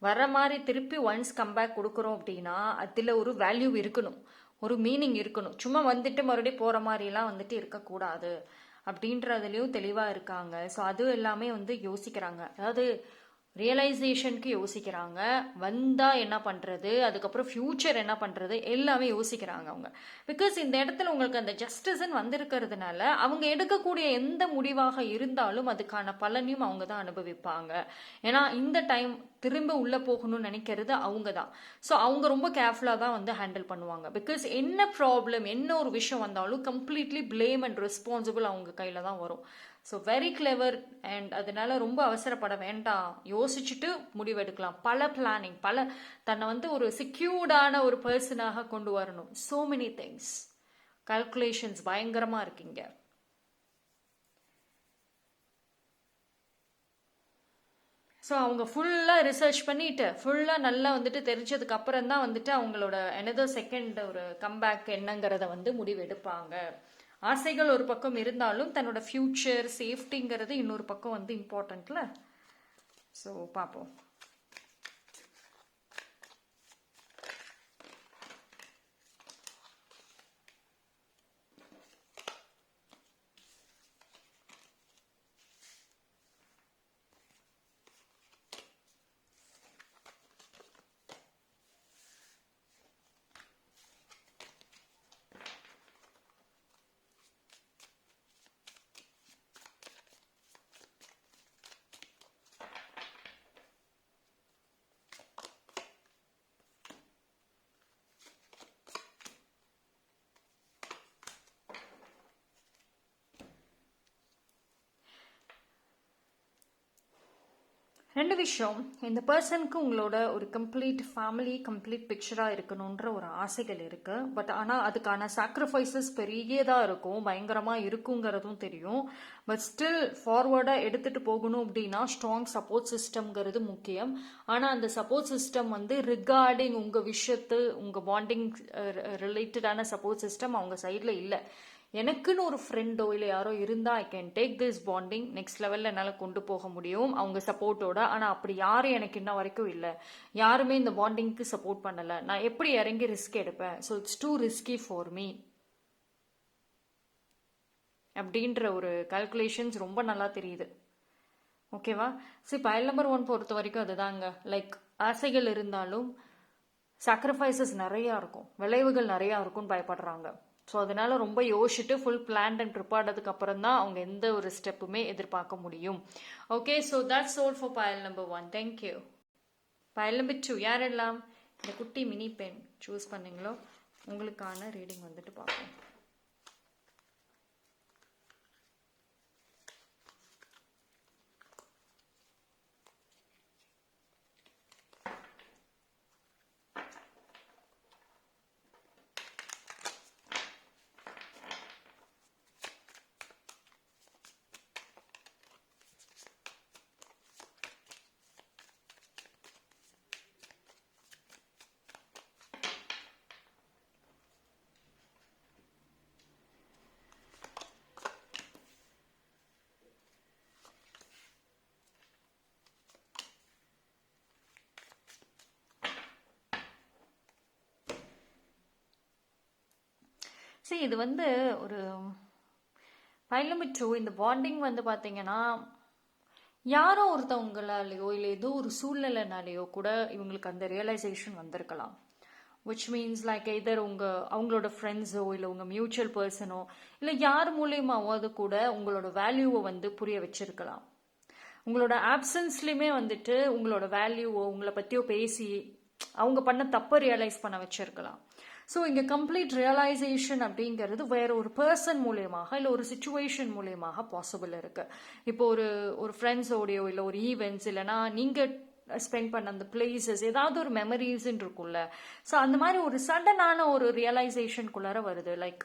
வர மாதிரி திருப்பி ஒன்ஸ் கம்பேக் கொடுக்குறோம் அப்படின்னா அதில் ஒரு வேல்யூ இருக்கணும், ஒரு மீனிங் இருக்கணும். சும்மா வந்துட்டு மறுபடியும் போகிற மாதிரிலாம் வந்துட்டு இருக்கக்கூடாது அப்படின்றதுலேயும் தெளிவாக இருக்காங்க. ஸோ அது எல்லாமே வந்து யோசிக்கிறாங்க. அதாவது ரியலைசேஷனுக்கு யோசிக்கிறாங்க, வந்தால் என்ன பண்ணுறது, அதுக்கப்புறம் ஃப்யூச்சர் என்ன பண்ணுறது, எல்லாமே யோசிக்கிறாங்க அவங்க. பிகாஸ் இந்த இடத்துல உங்களுக்கு அந்த ஜஸ்டிஸ்ன்னு வந்திருக்கிறதுனால அவங்க எடுக்கக்கூடிய எந்த முடிவாக இருந்தாலும் அதுக்கான பலனையும் அவங்க தான் அனுபவிப்பாங்க. ஏன்னா இந்த டைம் திரும்ப உள்ளே போகணும்னு நினைக்கிறது அவங்க தான். ஸோ அவங்க ரொம்ப கேர்ஃபுல்லாக தான் வந்து ஹேண்டில் பண்ணுவாங்க. பிகாஸ் என்ன ப்ராப்ளம், என்ன ஒரு விஷயம் வந்தாலும் கம்ப்ளீட்லி பிளேம் அண்ட் ரெஸ்பான்சிபிள் அவங்க கையில் தான் வரும். So very clever. அண்ட் அதனால ரொம்ப அவசரப்பட வேண்டாம், யோசிச்சுட்டு முடிவெடுக்கலாம். பல பிளானிங், பல தன்னை வந்து ஒரு செக்யூர்டான ஒரு பர்சனாக கொண்டு வரணும். ஸோ மெனி திங்ஸ், கால்குலேஷன்ஸ் பயங்கரமாக இருக்கீங்க. ஸோ அவங்க ஃபுல்லாக ரிசர்ச் பண்ணிட்டு ஃபுல்லாக நல்லா வந்துட்டு தெரிஞ்சதுக்கு அப்புறம் தான் வந்துட்டு அவங்களோட எனதர் செகண்ட் ஒரு கம்பேக் என்னங்கிறத வந்து முடிவெடுப்பாங்க. ஆசைகள் ஒரு பக்கம் இருந்தாலும் தன்னோட ஃப்யூச்சர் சேஃப்டிங்கிறது இன்னொரு பக்கம் வந்து இம்பார்ட்டன்ட்ல. ஸோ பார்ப்போம். ரெண்டு விஷயம். இந்த பர்சனுக்கு உங்களோட ஒரு கம்ப்ளீட் ஃபேமிலி, கம்ப்ளீட் பிக்சராக இருக்கணுன்ற ஒரு ஆசைகள் இருக்குது. பட் ஆனால் அதுக்கான சாக்ரிஃபைசஸ் பெரியதாக இருக்கும், பயங்கரமாக இருக்குங்கிறதும் தெரியும். பட் ஸ்டில் ஃபார்வர்டாக எடுத்துகிட்டு போகணும் அப்படின்னா ஸ்ட்ராங் சப்போர்ட் சிஸ்டம்ங்கிறது முக்கியம். ஆனால் அந்த சப்போர்ட் சிஸ்டம் வந்து ரிகார்டிங் உங்கள் விஷயத்து, உங்கள் பாண்டிங் ரிலேட்டடான சப்போர்ட் சிஸ்டம் அவங்க சைடில் இல்லை. எனக்குன்னு ஒரு ஃப்ரெண்டோ இல்லை யாரோ இருந்தால் I can take this bonding next லெவலில் என்னால் கொண்டு போக முடியும் அவங்க சப்போர்ட்டோட. ஆனால் அப்படி யாரும் எனக்கு இன்ன வரைக்கும் இல்லை, யாருமே இந்த பாண்டிங்க்கு சப்போர்ட் பண்ணலை. நான் எப்படி இறங்கி ரிஸ்க் எடுப்பேன்? So it's too risky for me அப்படின்ற ஒரு கால்குலேஷன்ஸ் ரொம்ப நல்லா தெரியுது. ஓகேவா? சரி, பைல் நம்பர் 1 பொறுத்த வரைக்கும் அதுதாங்க. லைக் ஆசைகள் இருந்தாலும் சாக்ரிஃபைசஸ் நிறையா இருக்கும், விளைவுகள் நிறையா இருக்கும்னு பயப்படுறாங்க. ஸோ அதனால ரொம்ப யோசிச்சுட்டு ஃபுல் பிளான் அண்ட் ப்ரிப்பேர்டதுக்கு அப்புறம் தான் அவங்க எந்த ஒரு ஸ்டெப்புமே எதிர்பார்க்க முடியும். Okay, so that's all for file number 1. Thank you. File number 2 யாரெல்லாம் இந்த குட்டி மினி பென் சூஸ் பண்ணீங்களோ உங்களுக்கான ரீடிங் வந்துட்டு பார்ப்போம். சரி, இது வந்து ஒரு பைலமிட் இந்த பாண்டிங் வந்து பார்த்தீங்கன்னா யாரோ ஒருத்தவங்களாலேயோ இல்லை ஏதோ ஒரு சூழ்நிலைனாலேயோ கூட இவங்களுக்கு அந்த ரியலைசேஷன் வந்திருக்கலாம். விச் மீன்ஸ் லைக் எதர் அவங்களோட ஃப்ரெண்ட்ஸோ இல்லை உங்கள் மியூச்சுவல் பர்சனோ இல்லை யார் மூலியமாவது கூட உங்களோட வேல்யூவை வந்து புரிய வச்சிருக்கலாம். உங்களோட ஆப்சன்ஸ்லையுமே வந்துட்டு உங்களோட வேல்யூவோ உங்களை பற்றியோ பேசி அவங்க பண்ண தப்பை ரியலைஸ் பண்ண வச்சிருக்கலாம். ஸோ இங்கே கம்ப்ளீட் ரியலைசேஷன் அப்படிங்கிறது வேற ஒரு பர்சன் மூலியமாக இல்லை ஒரு சுச்சுவேஷன் மூலியமாக பாசிபிள் இருக்கு. இப்போ ஒரு ஃப்ரெண்ட்ஸோடையோ இல்லை ஒரு ஈவெண்ட்ஸ் இல்லைன்னா நீங்கள் ஸ்பெண்ட் பண்ண அந்த பிளேசஸ் ஏதாவது ஒரு மெமரிஸ்ன்னு இருக்கும்ல. ஸோ அந்த மாதிரி ஒரு சடனான ஒரு ரியலைசேஷனுக்குள்ளார வருது. லைக்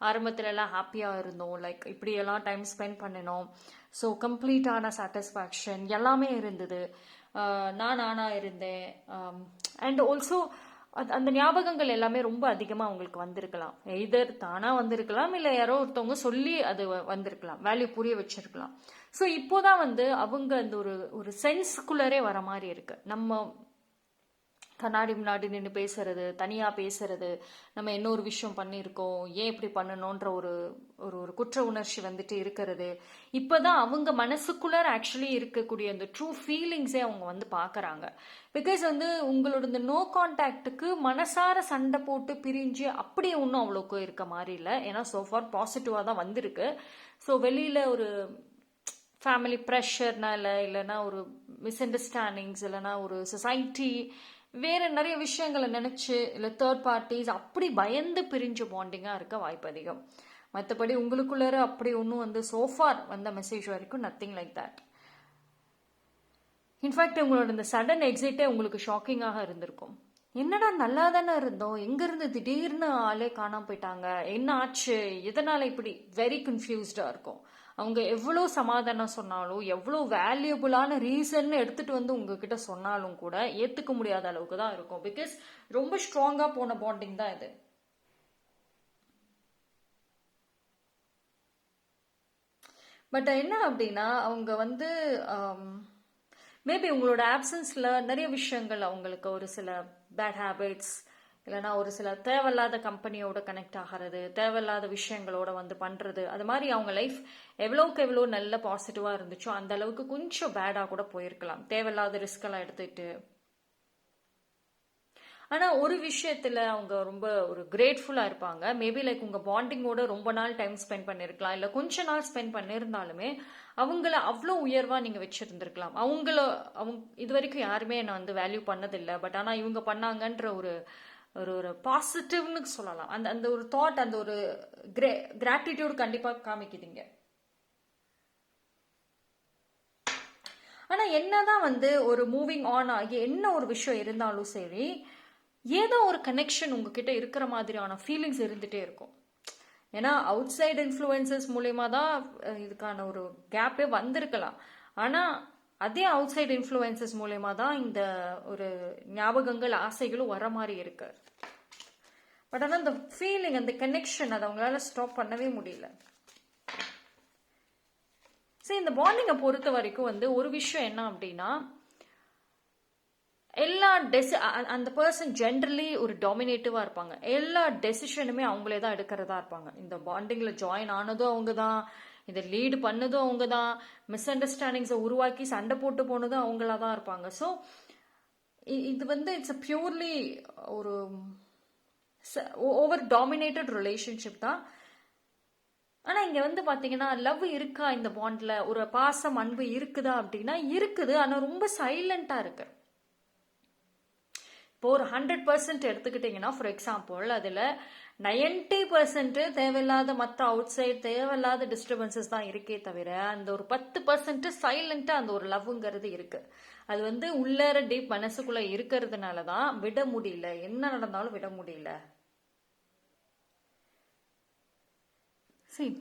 ஆரம்பத்துல எல்லாம் ஹாப்பியாக இருந்தோம், லைக் இப்படியெல்லாம் டைம் ஸ்பெண்ட் பண்ணினோம், ஸோ கம்ப்ளீட்டான சாட்டிஸ்ஃபேக்ஷன் எல்லாமே இருந்தது, நானாக இருந்தேன். அண்ட் ஆல்சோ அந்த ஞாபகங்கள் எல்லாமே ரொம்ப அதிகமாக அவங்களுக்கு வந்திருக்கலாம். எதர் தானாக வந்திருக்கலாம் இல்லை யாரோ ஒருத்தவங்க சொல்லி அது வந்திருக்கலாம், வேல்யூ புரிய வச்சிருக்கலாம். ஸோ இப்போதான் வந்து அவங்க அந்த ஒரு சென்ஸ்குள்ளரே வர மாதிரி இருக்கு. நம்ம கண்ணாடி முன்னாடி நின்று பேசுறது, தனியாக பேசுறது, நம்ம என்ன ஒரு விஷயம் பண்ணியிருக்கோம், ஏன் இப்படி பண்ணணுன்ற ஒரு ஒரு குற்ற உணர்ச்சி வந்துட்டு இருக்கிறது. இப்போதான் அவங்க மனசுக்குள்ளார ஆக்சுவலி இருக்கக்கூடிய அந்த ட்ரூ ஃபீலிங்ஸே அவங்க வந்து பார்க்குறாங்க. பிகாஸ் வந்து உங்களோட இந்த நோ கான்டாக்டுக்கு மனசார சண்டை போட்டு பிரிஞ்சு அப்படியே ஒன்றும் அவ்வளோக்கு இருக்க மாதிரி இல்லை. ஏன்னா சோஃபார் பாசிட்டிவாக தான் வந்திருக்கு. ஸோ வெளியில் ஒரு ஃபேமிலி ப்ரெஷர்னால இல்லைன்னா ஒரு மிஸ் அண்டர்ஸ்டாண்டிங்ஸ் இல்லைன்னா ஒரு சொசைட்டி வேற நிறைய விஷயங்களை நினைச்சு இல்லை தேர்ட் பார்ட்டிஸ் அப்படி பயந்து பிரிஞ்சு பாண்டிங்காக இருக்க வாய்ப்பு அதிகம். மற்றபடி உங்களுக்குள்ளார அப்படி ஒன்றும் வந்து சோஃபார் வந்த மெசேஜ் வரைக்கும் நத்திங் லைக் தட். இன்ஃபேக்ட் உங்களோட இந்த சடன் எக்ஸிட்டே உங்களுக்கு ஷாக்கிங்காக இருந்திருக்கும். என்னடா நல்லா தானே இருந்தோம், எங்கேருந்து திடீர்னு ஆளே காணாம போயிட்டாங்க, என்ன ஆச்சு, எதனால இப்படி வெரி கன்ஃபியூஸ்டாக இருக்கும். அவங்க எவ்வளோ சமாதானம் சொன்னாலும் எவ்வளோ வேல்யூபிளான ரீசன் எடுத்துட்டு வந்து உங்ககிட்ட சொன்னாலும் கூட ஏற்றுக்க முடியாத அளவுக்கு தான் இருக்கும். பிகாஸ் ரொம்ப ஸ்ட்ராங்காக போன பாண்டிங் தான் இது. பட் என்ன அப்படின்னா அவங்க வந்து மேபி உங்களோட ஆப்சன்ஸில் நிறைய விஷயங்கள் அவங்களுக்கு ஒரு சில பேட் ஹேபிட்ஸ் இல்லைனா ஒரு சில தேவையில்லாத கம்பெனியோட கனெக்ட் ஆகிறது, தேவையில்லாத விஷயங்களோட வந்து பண்ணுறது, அது மாதிரி அவங்க லைஃப் எவ்வளோக்கு எவ்வளோ நல்ல பாசிட்டிவாக இருந்துச்சோ அந்த அளவுக்கு கொஞ்சம் பேடாக கூட போயிருக்கலாம், தேவையில்லாத ரிஸ்கெல்லாம் எடுத்துகிட்டு. ஆனால் ஒரு விஷயத்தில் அவங்க ரொம்ப ஒரு கிரேட்ஃபுல்லாக இருப்பாங்க. மேபி லைக் உங்கள் பாண்டிங்கோட ரொம்ப நாள் டைம் ஸ்பெண்ட் பண்ணியிருக்கலாம், இல்லை கொஞ்ச நாள் ஸ்பெண்ட் பண்ணியிருந்தாலுமே அவங்கள அவ்வளோ உயர்வாக நீங்கள் வச்சுருந்துருக்கலாம். அவங்க இது வரைக்கும் யாருமே என்னை வந்து வேல்யூ பண்ணதில்லை, பட் ஆனால் இவங்க பண்ணாங்கன்ற ஒரு ஒரு பாசிட்டிவ்னு சொல்லலாம். அந்த அந்த ஒரு தாட், அந்த ஒரு கிராட்டிடியூட் கண்டிப்பாக காமிக்குதுங்க. ஆனால் என்னதான் வந்து ஒரு மூவிங் ஆன் ஆகி என்ன ஒரு விஷயம் இருந்தாலும் சரி, ஏதோ ஒரு கனெக்ஷன் உங்ககிட்ட இருக்கிற மாதிரியான ஃபீலிங்ஸ் இருந்துகிட்டே இருக்கும். ஏன்னா அவுட் சைடு இன்ஃப்ளூயன்சஸ் மூலயமா தான் இதுக்கான ஒரு கேப்பே வந்திருக்கலாம். ஆனால் அதே அவுட் சைடு இன்ஃப்ளூயன்சஸ் மூலயமா தான் இந்த ஒரு ஞாபகங்கள் ஆசைகளும் வர மாதிரி இருக்கு. பட் ஆனால் அந்த ஃபீலிங், அந்த கனெக்ஷன் அதை அவங்களால ஸ்டாப் பண்ணவே முடியல. சரி, இந்த பாண்டிங்கை பொறுத்த வரைக்கும் வந்து ஒரு விஷயம் என்ன அப்படின்னா, எல்லா அந்த பர்சன் ஜென்ரலி ஒரு டாமினேட்டிவாக இருப்பாங்க. எல்லா டெசிஷனுமே அவங்களே தான் எடுக்கிறதா இருப்பாங்க. இந்த பாண்டிங்கில் ஜாயின் ஆனதும் அவங்க தான், இதை லீடு பண்ணதும் அவங்க தான், மிஸ் அண்டர்ஸ்டாண்டிங்ஸை உருவாக்கி சண்டை போட்டு போனதும் அவங்களா தான் இருப்பாங்க. ஸோ இது வந்து இட்ஸ் அ பியூர்லி ஒரு ஓவர் டாமினேட்டட் ரிலேஷன்ஷிப் தான். ஆனால் இங்கே வந்து பார்த்தீங்கன்னா லவ் இருக்கா இந்த பாண்டில், ஒரு பாசம் அன்பு இருக்குதா அப்படின்னா இருக்குது, ஆனால் ரொம்ப சைலண்டாக இருக்கு. இப்போ ஒரு 100% எடுத்துக்கிட்டிங்கன்னா ஃபார் எக்ஸாம்பிள் அதில் 90% தேவையில்லாத மற்ற அவுட் சைட் தேவையில்லாத டிஸ்டர்பன்சஸ் தான் இருக்கே தவிர அந்த ஒரு 10% சைலண்டாக அந்த ஒரு லவ்ங்கிறது இருக்கு. அது வந்து உள்ளேற டீப் மனசுக்குள்ள இருக்கிறதுனால தான் விட முடியல, என்ன நடந்தாலும் விட முடியல. See,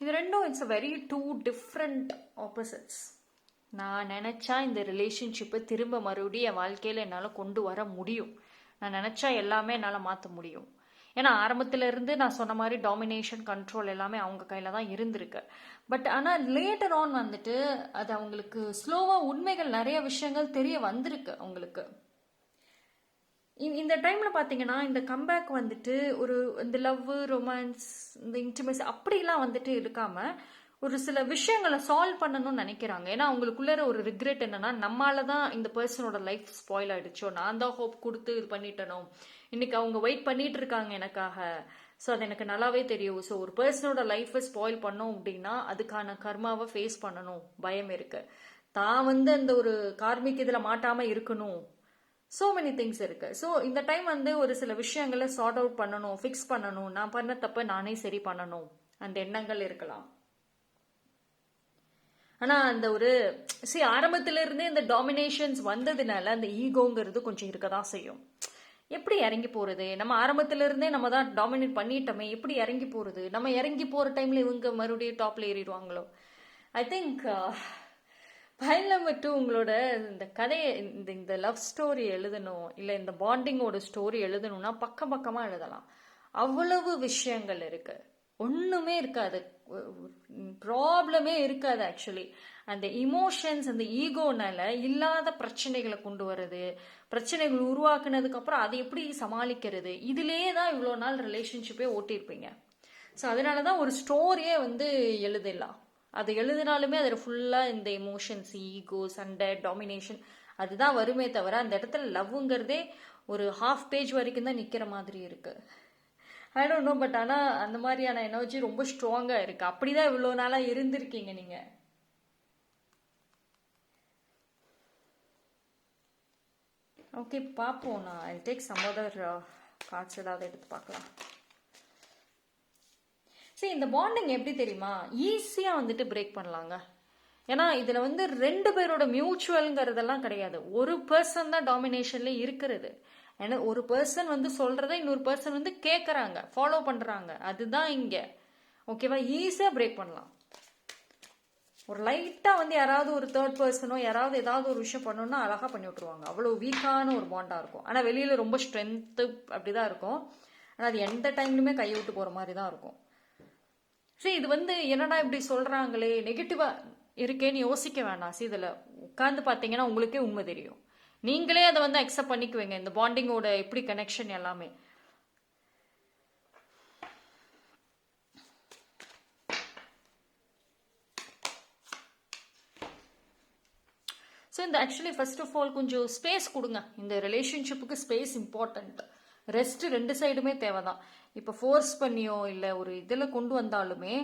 இது ரெண்டும் it's a very too different opposites. நான் நினச்சா இந்த ரிலேஷன்ஷிப்பை திரும்ப மறுபடியும் என் வாழ்க்கையில் என்னால் கொண்டு வர முடியும். நான் நினச்சா எல்லாமே என்னால் மாற்ற முடியும். ஏன்னா ஆரம்பத்திலேருந்து நான் சொன்ன மாதிரி டாமினேஷன், கண்ட்ரோல் எல்லாமே அவங்க கையில் தான் இருந்திருக்கு. பட் ஆனால் லேட்டர் ஆன் வந்துட்டு அது அவங்களுக்கு ஸ்லோவாக உண்மைகள் நிறைய விஷயங்கள் தெரிய வந்திருக்கு அவங்களுக்கு. இந்த டைம்ல பாத்தீங்கன்னா இந்த கம்பேக் வந்துட்டு ஒரு இந்த லவ் ரொமான்ஸ் இந்த இன்டிமேசி அப்படிலாம் வந்துட்டு இருக்காம ஒரு சில விஷயங்களை சால்வ் பண்ணணும்னு நினைக்கிறாங்க. ஏன்னா அவங்களுக்குள்ள ஒரு ரிக்ரெட் என்னன்னா, நம்மளால தான் இந்த பர்சனோட லைஃப் ஸ்பாயில் ஆயிடுச்சோ, நான் தான் ஹோப் கொடுத்து இது பண்ணிட்டனோ, இன்னைக்கு அவங்க வெயிட் பண்ணிட்டு இருக்காங்க எனக்காக. ஸோ அது எனக்கு நல்லாவே தெரியும். ஸோ ஒரு பர்சனோட லைஃப்பை ஸ்பாயில் பண்ணோம் அப்படின்னா அதுக்கான கர்மாவை ஃபேஸ் பண்ணணும், பயம் இருக்கு. தான் வந்து அந்த ஒரு கார்மிக் இதுல மாட்டாம இருக்கணும். ஸோ மெனி திங்ஸ் இருக்கு. ஸோ இந்த டைம் வந்து ஒரு சில விஷயங்களை சார்ட் அவுட் பண்ணணும், ஃபிக்ஸ் பண்ணணும், நான் பண்ண தப்ப நானே சரி பண்ணணும், அந்த எண்ணங்கள் இருக்கலாம். ஆனா அந்த ஒரு ஆரம்பத்துல இருந்தே இந்த டாமினேஷன்ஸ் வந்ததுனால அந்த ஈகோங்கிறது கொஞ்சம் இருக்கதான் செய்யும். எப்படி இறங்கி போறது? நம்ம ஆரம்பத்துல இருந்தே நம்ம தான் டாமினேட் பண்ணிட்டோமே, எப்படி இறங்கி போறது? நம்ம இறங்கி போற டைம்ல இவங்க மறுபடியும் டாப்ல ஏறிடுவாங்களோ? ஐ திங்க் ஃபைல் நம்பர் 2 உங்களோட இந்த கதையை இந்த லவ் ஸ்டோரி எழுதணும், இல்லை இந்த பாண்டிங்கோட ஸ்டோரி எழுதணும்னா பக்கம் பக்கமா எழுதலாம். அவ்வளவு விஷயங்கள் இருக்கு. ஒண்ணுமே இருக்காது, ப்ராப்ளமே இருக்காது ஆக்சுவலி. அந்த இமோஷன்ஸ் அந்த ஈகோனால இல்லாத பிரச்சனைகளை கொண்டு வர்றது, பிரச்சனைகள் உருவாக்குனதுக்கு அப்புறம் அதை எப்படி சமாளிக்கிறது, இதுலயே தான் இவ்வளோ நாள் ரிலேஷன்ஷிப்பே ஓட்டியிருப்பீங்க. ஸோ அதனாலதான் ஒரு ஸ்டோரியே வந்து எழுதலாம். அது எழுதினாலுமே அதில் ஃபுல்லாக இந்த எமோஷன்ஸ், ஈகோ, சண்டை, டாமினேஷன் அதுதான் வருமே தவிர அந்த இடத்துல லவ்ங்கிறதே ஒரு ஹாஃப் பேஜ் வரைக்கும் தான் நிற்கிற மாதிரி இருக்கு. ஐ டோன்ட் நோ, பட் ஆனால் அந்த மாதிரியான எனர்ஜி ரொம்ப ஸ்ட்ராங்காக இருக்கு. அப்படிதான் இவ்வளோ நாளாக இருந்திருக்கீங்க நீங்க. ஓகே, பார்ப்போம். நான் I take some other cards ஏதாவது எடுத்து பார்க்கலாம். சரி, இந்த பாண்டிங் எப்படி தெரியுமா, ஈஸியாக வந்துட்டு பிரேக் பண்ணலாங்க. ஏன்னா இதில் வந்து 2 பேரோட மியூச்சுவல்ங்கிறதெல்லாம் கிடையாது. ஒரு பர்சன் தான் டாமினேஷன்ல இருக்கிறது. ஏன்னா ஒரு பர்சன் வந்து சொல்றத இன்னொரு பர்சன் வந்து கேட்குறாங்க, ஃபாலோ பண்றாங்க. அதுதான் இங்க. ஓகேவா? ஈஸியாக பிரேக் பண்ணலாம். ஒரு லைட்டாக வந்து யாராவது ஒரு தேர்ட் பர்சனோ யாராவது ஏதாவது ஒரு விஷயம் பண்ணணும்னா அழகாக பண்ணி விட்டுருவாங்க. அவ்வளோ வீக்கான ஒரு பாண்டாக இருக்கும். ஆனால் வெளியில் ரொம்ப ஸ்ட்ரென்த்து அப்படிதான் இருக்கும். ஆனால் அது எந்த டைம்லையுமே கையை விட்டு போகிற மாதிரி தான் இருக்கும். சரி, இது வந்து என்னடா இப்படி சொல்றாங்களே, நெகட்டிவா இருக்கேன்னு யோசிக்க வேண்டாம். சரி, இதுல உட்காந்து பாத்தீங்கன்னா உங்களுக்கே உண்மை தெரியும். நீங்களே அதை வந்து அக்செப்ட் பண்ணிக்குவீங்க, இந்த பாண்டிங்கோட எப்படி கனெக்ஷன் எல்லாமே. ஸோ இந்த ஆக்சுவலி ஃபர்ஸ்ட் ஆஃப் ஆல் கொஞ்சம் ஸ்பேஸ் கொடுங்க. இந்த ரிலேஷன்ஷிப்புக்கு ஸ்பேஸ் இம்பார்ட்டன்ட். ரெஸ்ட் 2 சைடுமே தேவைதான். இப்போ ஃபோர்ஸ் பண்ணியோ இல்லை ஒரு இதில் கொண்டு வந்தாலுமே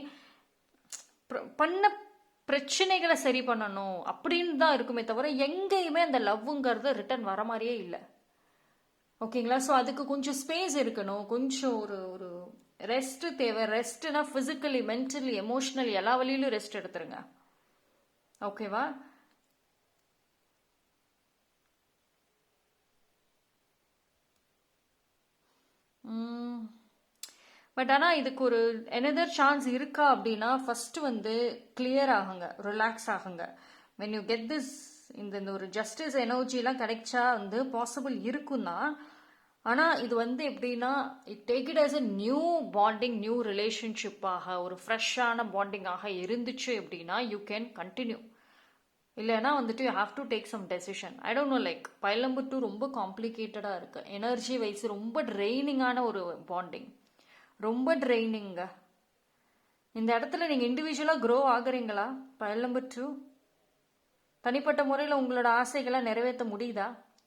பண்ண பிரச்சனைகளை சரி பண்ணணும் அப்படின்னு தான் இருக்குமே தவிர எங்கேயுமே அந்த லவ்ங்கிறது ரிட்டர்ன் வர மாதிரியே இல்லை. ஓகேங்களா? ஸோ அதுக்கு கொஞ்சம் ஸ்பேஸ் இருக்கணும், கொஞ்சம் ஒரு ஒரு ரெஸ்ட் தேவை. ரெஸ்ட்னா ஃபிசிக்கலி, மென்டலி, எமோஷனலி எல்லா வழியிலும் ரெஸ்ட் எடுத்துருங்க. ஓகேவா? பட் ஆனால் இதுக்கு ஒரு எனதர் சான்ஸ் இருக்கா அப்படின்னா, ஃபர்ஸ்ட் வந்து கிளியர் ஆகுங்க, ரிலாக்ஸ் ஆகுங்க. வென் யூ கெட் திஸ் இந்த ஒரு ஜஸ்டிஸ் எனர்ஜிலாம் கிடைச்சா வந்து பாசிபிள் இருக்கும் தான். ஆனால் இது வந்து எப்படின்னா, take it as a new bonding, new ரிலேஷன்ஷிப்பாக, ஒரு ஃப்ரெஷ்ஷான பாண்டிங்காக இருந்துச்சு அப்படின்னா யூ கேன் கண்டினியூ. இல்லைன்னா வந்துட்டு you have to take some decision. I don't know, like file number 2 ரொம்ப காம்ப்ளிகேட்டடாக இருக்கு. எனர்ஜி வைஸ் ரொம்ப ட்ரெயினிங்கான ஒரு பாண்டிங், ரொம்ப ட்ரெயினிங்க. இந்த இடத்துல நீங்கள் இண்டிவிஜுவலாக க்ரோ ஆகுறீங்களா? பைல் நம்பர் 2 தனிப்பட்ட முறையில் உங்களோட ஆசைகளை நிறைவேற்ற முடியுதா?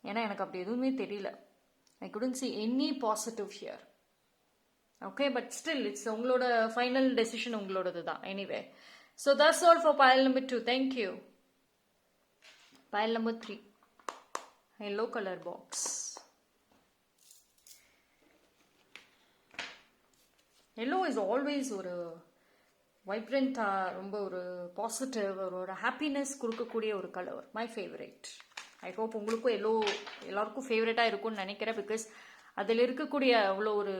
ஏன்னா எனக்கு அப்படி எதுவுமே தெரியல. ஐ couldn't see any positive here. Okay, but still it's உங்களோட ஃபைனல் டெசிஷன், உங்களோடது தான். Anyway, so that's all for file number 2. Thank you. File number 3, yellow color box. yellow is always ஒரு வைப்ரண்ட்டாக, ரொம்ப ஒரு பாசிட்டிவ், ஒரு ஹாப்பினஸ் கொடுக்கக்கூடிய ஒரு colour. My favourite. I hope உங்களுக்கும் எல்லோ எல்லாருக்கும் ஃபேவரட்டாக இருக்கும்னு நினைக்கிறேன். பிகாஸ் அதில் இருக்கக்கூடிய அவ்வளோ ஒரு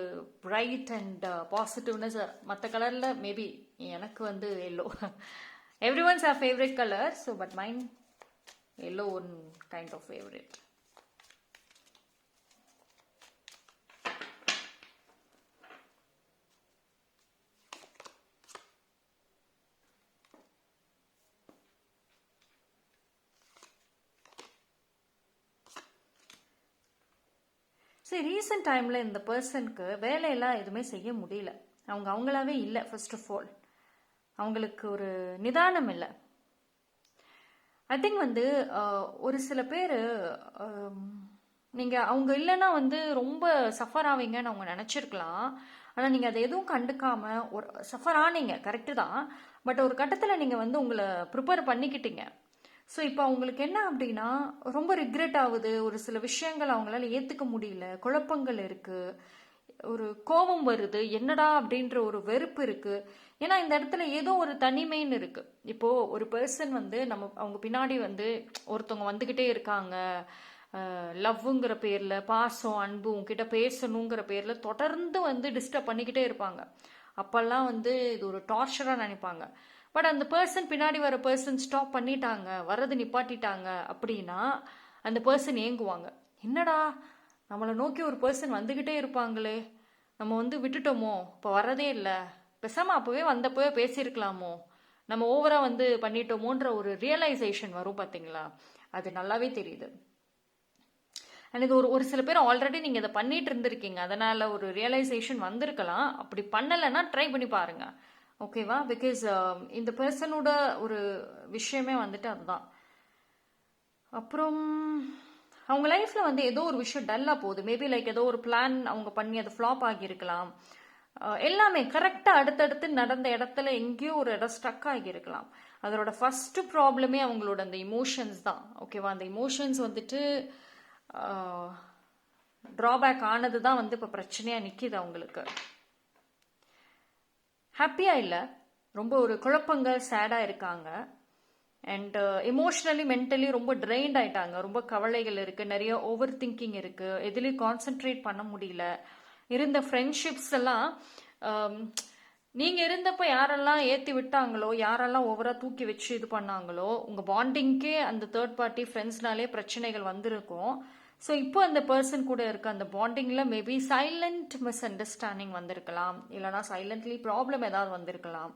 பிரைட் அண்ட் பாசிட்டிவ்னஸ் மற்ற கலரில் மேபி எனக்கு வந்து yellow. Every ones are favourite colour. So but mine yellow one kind of favourite. சரி, ரீசெண்ட் டைமில் இந்த பர்சனுக்கு வேலையெல்லாம் எதுவுமே செய்ய முடியல. அவங்களாவே இல்லை. ஃபர்ஸ்ட் ஆஃப் ஆல் அவங்களுக்கு ஒரு நிதானம் இல்லை. ஐ திங்க் வந்து ஒரு சில பேர் நீங்கள் அவங்க இல்லைன்னா வந்து ரொம்ப சஃபர் ஆவீங்கன்னு அவங்க நினச்சிருக்கலாம். ஆனால் நீங்கள் அதை எதுவும் கண்டுக்காமல் ஒரு சஃபர் ஆனீங்க, கரெக்டு தான். பட் ஒரு கட்டத்தில் நீங்கள் வந்து உங்களை ப்ரிப்பேர் பண்ணிக்கிட்டீங்க. ஸோ இப்போ அவங்களுக்கு என்ன அப்படின்னா ரொம்ப ரிக்ரெட் ஆகுது. ஒரு சில விஷயங்கள் அவங்களால ஏற்றுக்க முடியல, குழப்பங்கள் இருக்குது, ஒரு கோபம் வருது, என்னடா அப்படின்ற ஒரு வெறுப்பு இருக்குது. ஏன்னா இந்த இடத்துல ஏதோ ஒரு தனிமைன்னு இருக்குது. இப்போது ஒரு பர்சன் வந்து அவங்க பின்னாடி வந்து ஒருத்தவங்க வந்துக்கிட்டே இருக்காங்க, லவ்வுங்கிற பேரில், பாசம் அன்பு உங்ககிட்ட பேசணுங்கிற பேரில் தொடர்ந்து வந்து டிஸ்டர்ப் பண்ணிக்கிட்டே இருப்பாங்க. அப்போல்லாம் வந்து இது ஒரு டார்ச்சராக நினைப்பாங்க. பட் அந்த பர்சன் பின்னாடி வர பர்சன் ஸ்டாப் பண்ணிட்டாங்க, வர்றது நிப்பாட்டிட்டாங்க அப்படின்னா அந்த பர்சன் ஏங்குவாங்க. என்னடா நம்மளை நோக்கி ஒரு பர்சன் வந்துக்கிட்டே இருப்பாங்களே, நம்ம வந்து விட்டுட்டோமோ, இப்போ வரதே இல்லை, பேசாமல் அப்போவே வந்தப்போவே பேசியிருக்கலாமோ, நம்ம ஓவராக வந்து பண்ணிட்டோமோன்ற ஒரு ரியலைசேஷன் வரும் பார்த்தீங்களா. அது நல்லாவே தெரியுது. அண்ட் இது ஒரு சில பேர் ஆல்ரெடி நீங்கள் இதை பண்ணிட்டு இருந்திருக்கீங்க, அதனால் ஒரு ரியலைசேஷன் வந்திருக்கலாம். அப்படி பண்ணலைன்னா ட்ரை பண்ணி பாருங்க, ஓகேவா. பிகாஸ் இந்த பர்சனோட ஒரு விஷயமே வந்துட்டு அதுதான். அப்புறம் அவங்க லைஃப்பில் வந்து ஏதோ ஒரு விஷயம் டல்லாக போகுது. மேபி லைக் ஏதோ ஒரு பிளான் அவங்க பண்ணி அது ஃப்ளாப் ஆகியிருக்கலாம். எல்லாமே கரெக்டாக அடுத்தடுத்து நடந்த இடத்துல எங்கேயோ ஒரு இடம் ஸ்ட்ரக் ஆகியிருக்கலாம். அதோட ஃபர்ஸ்ட் ப்ராப்ளமே அவங்களோட அந்த இமோஷன்ஸ் தான், ஓகேவா. அந்த இமோஷன்ஸ் வந்துட்டு ட்ராபேக் ஆனது தான் வந்து இப்போ பிரச்சனையாக நிற்கிது அவங்களுக்கு. ஹாப்பியாக இல்லை, ரொம்ப ஒரு குழப்பங்கள், சேடாக இருக்காங்க. அண்ட் எமோஷ்னலி மென்டலி ரொம்ப ட்ரெயின்ட் ஆயிட்டாங்க. ரொம்ப கவலைகள் இருக்குது, நிறைய ஓவர் திங்கிங் இருக்குது, எதுலேயும் கான்சென்ட்ரேட் பண்ண முடியல. இருந்த ஃப்ரெண்ட்ஷிப்ஸ் எல்லாம் நீங்கள் இருந்தப்போ யாரெல்லாம் ஏற்றி விட்டாங்களோ, யாரெல்லாம் ஓவராக தூக்கி வச்சு இது பண்ணாங்களோ, உங்கள் பாண்டிங்க்கே அந்த தேர்ட் பார்ட்டி ஃப்ரெண்ட்ஸ்னாலே பிரச்சனைகள் வந்திருக்கும். ஸோ இப்போ அந்த பர்சன் கூட இருக்க அந்த பாண்டிங்கில் மேபி சைலண்ட் மிஸ் அண்டர்ஸ்டாண்டிங் வந்திருக்கலாம், இல்லைனா சைலண்ட்லி ப்ராப்ளம் ஏதாவது வந்திருக்கலாம்.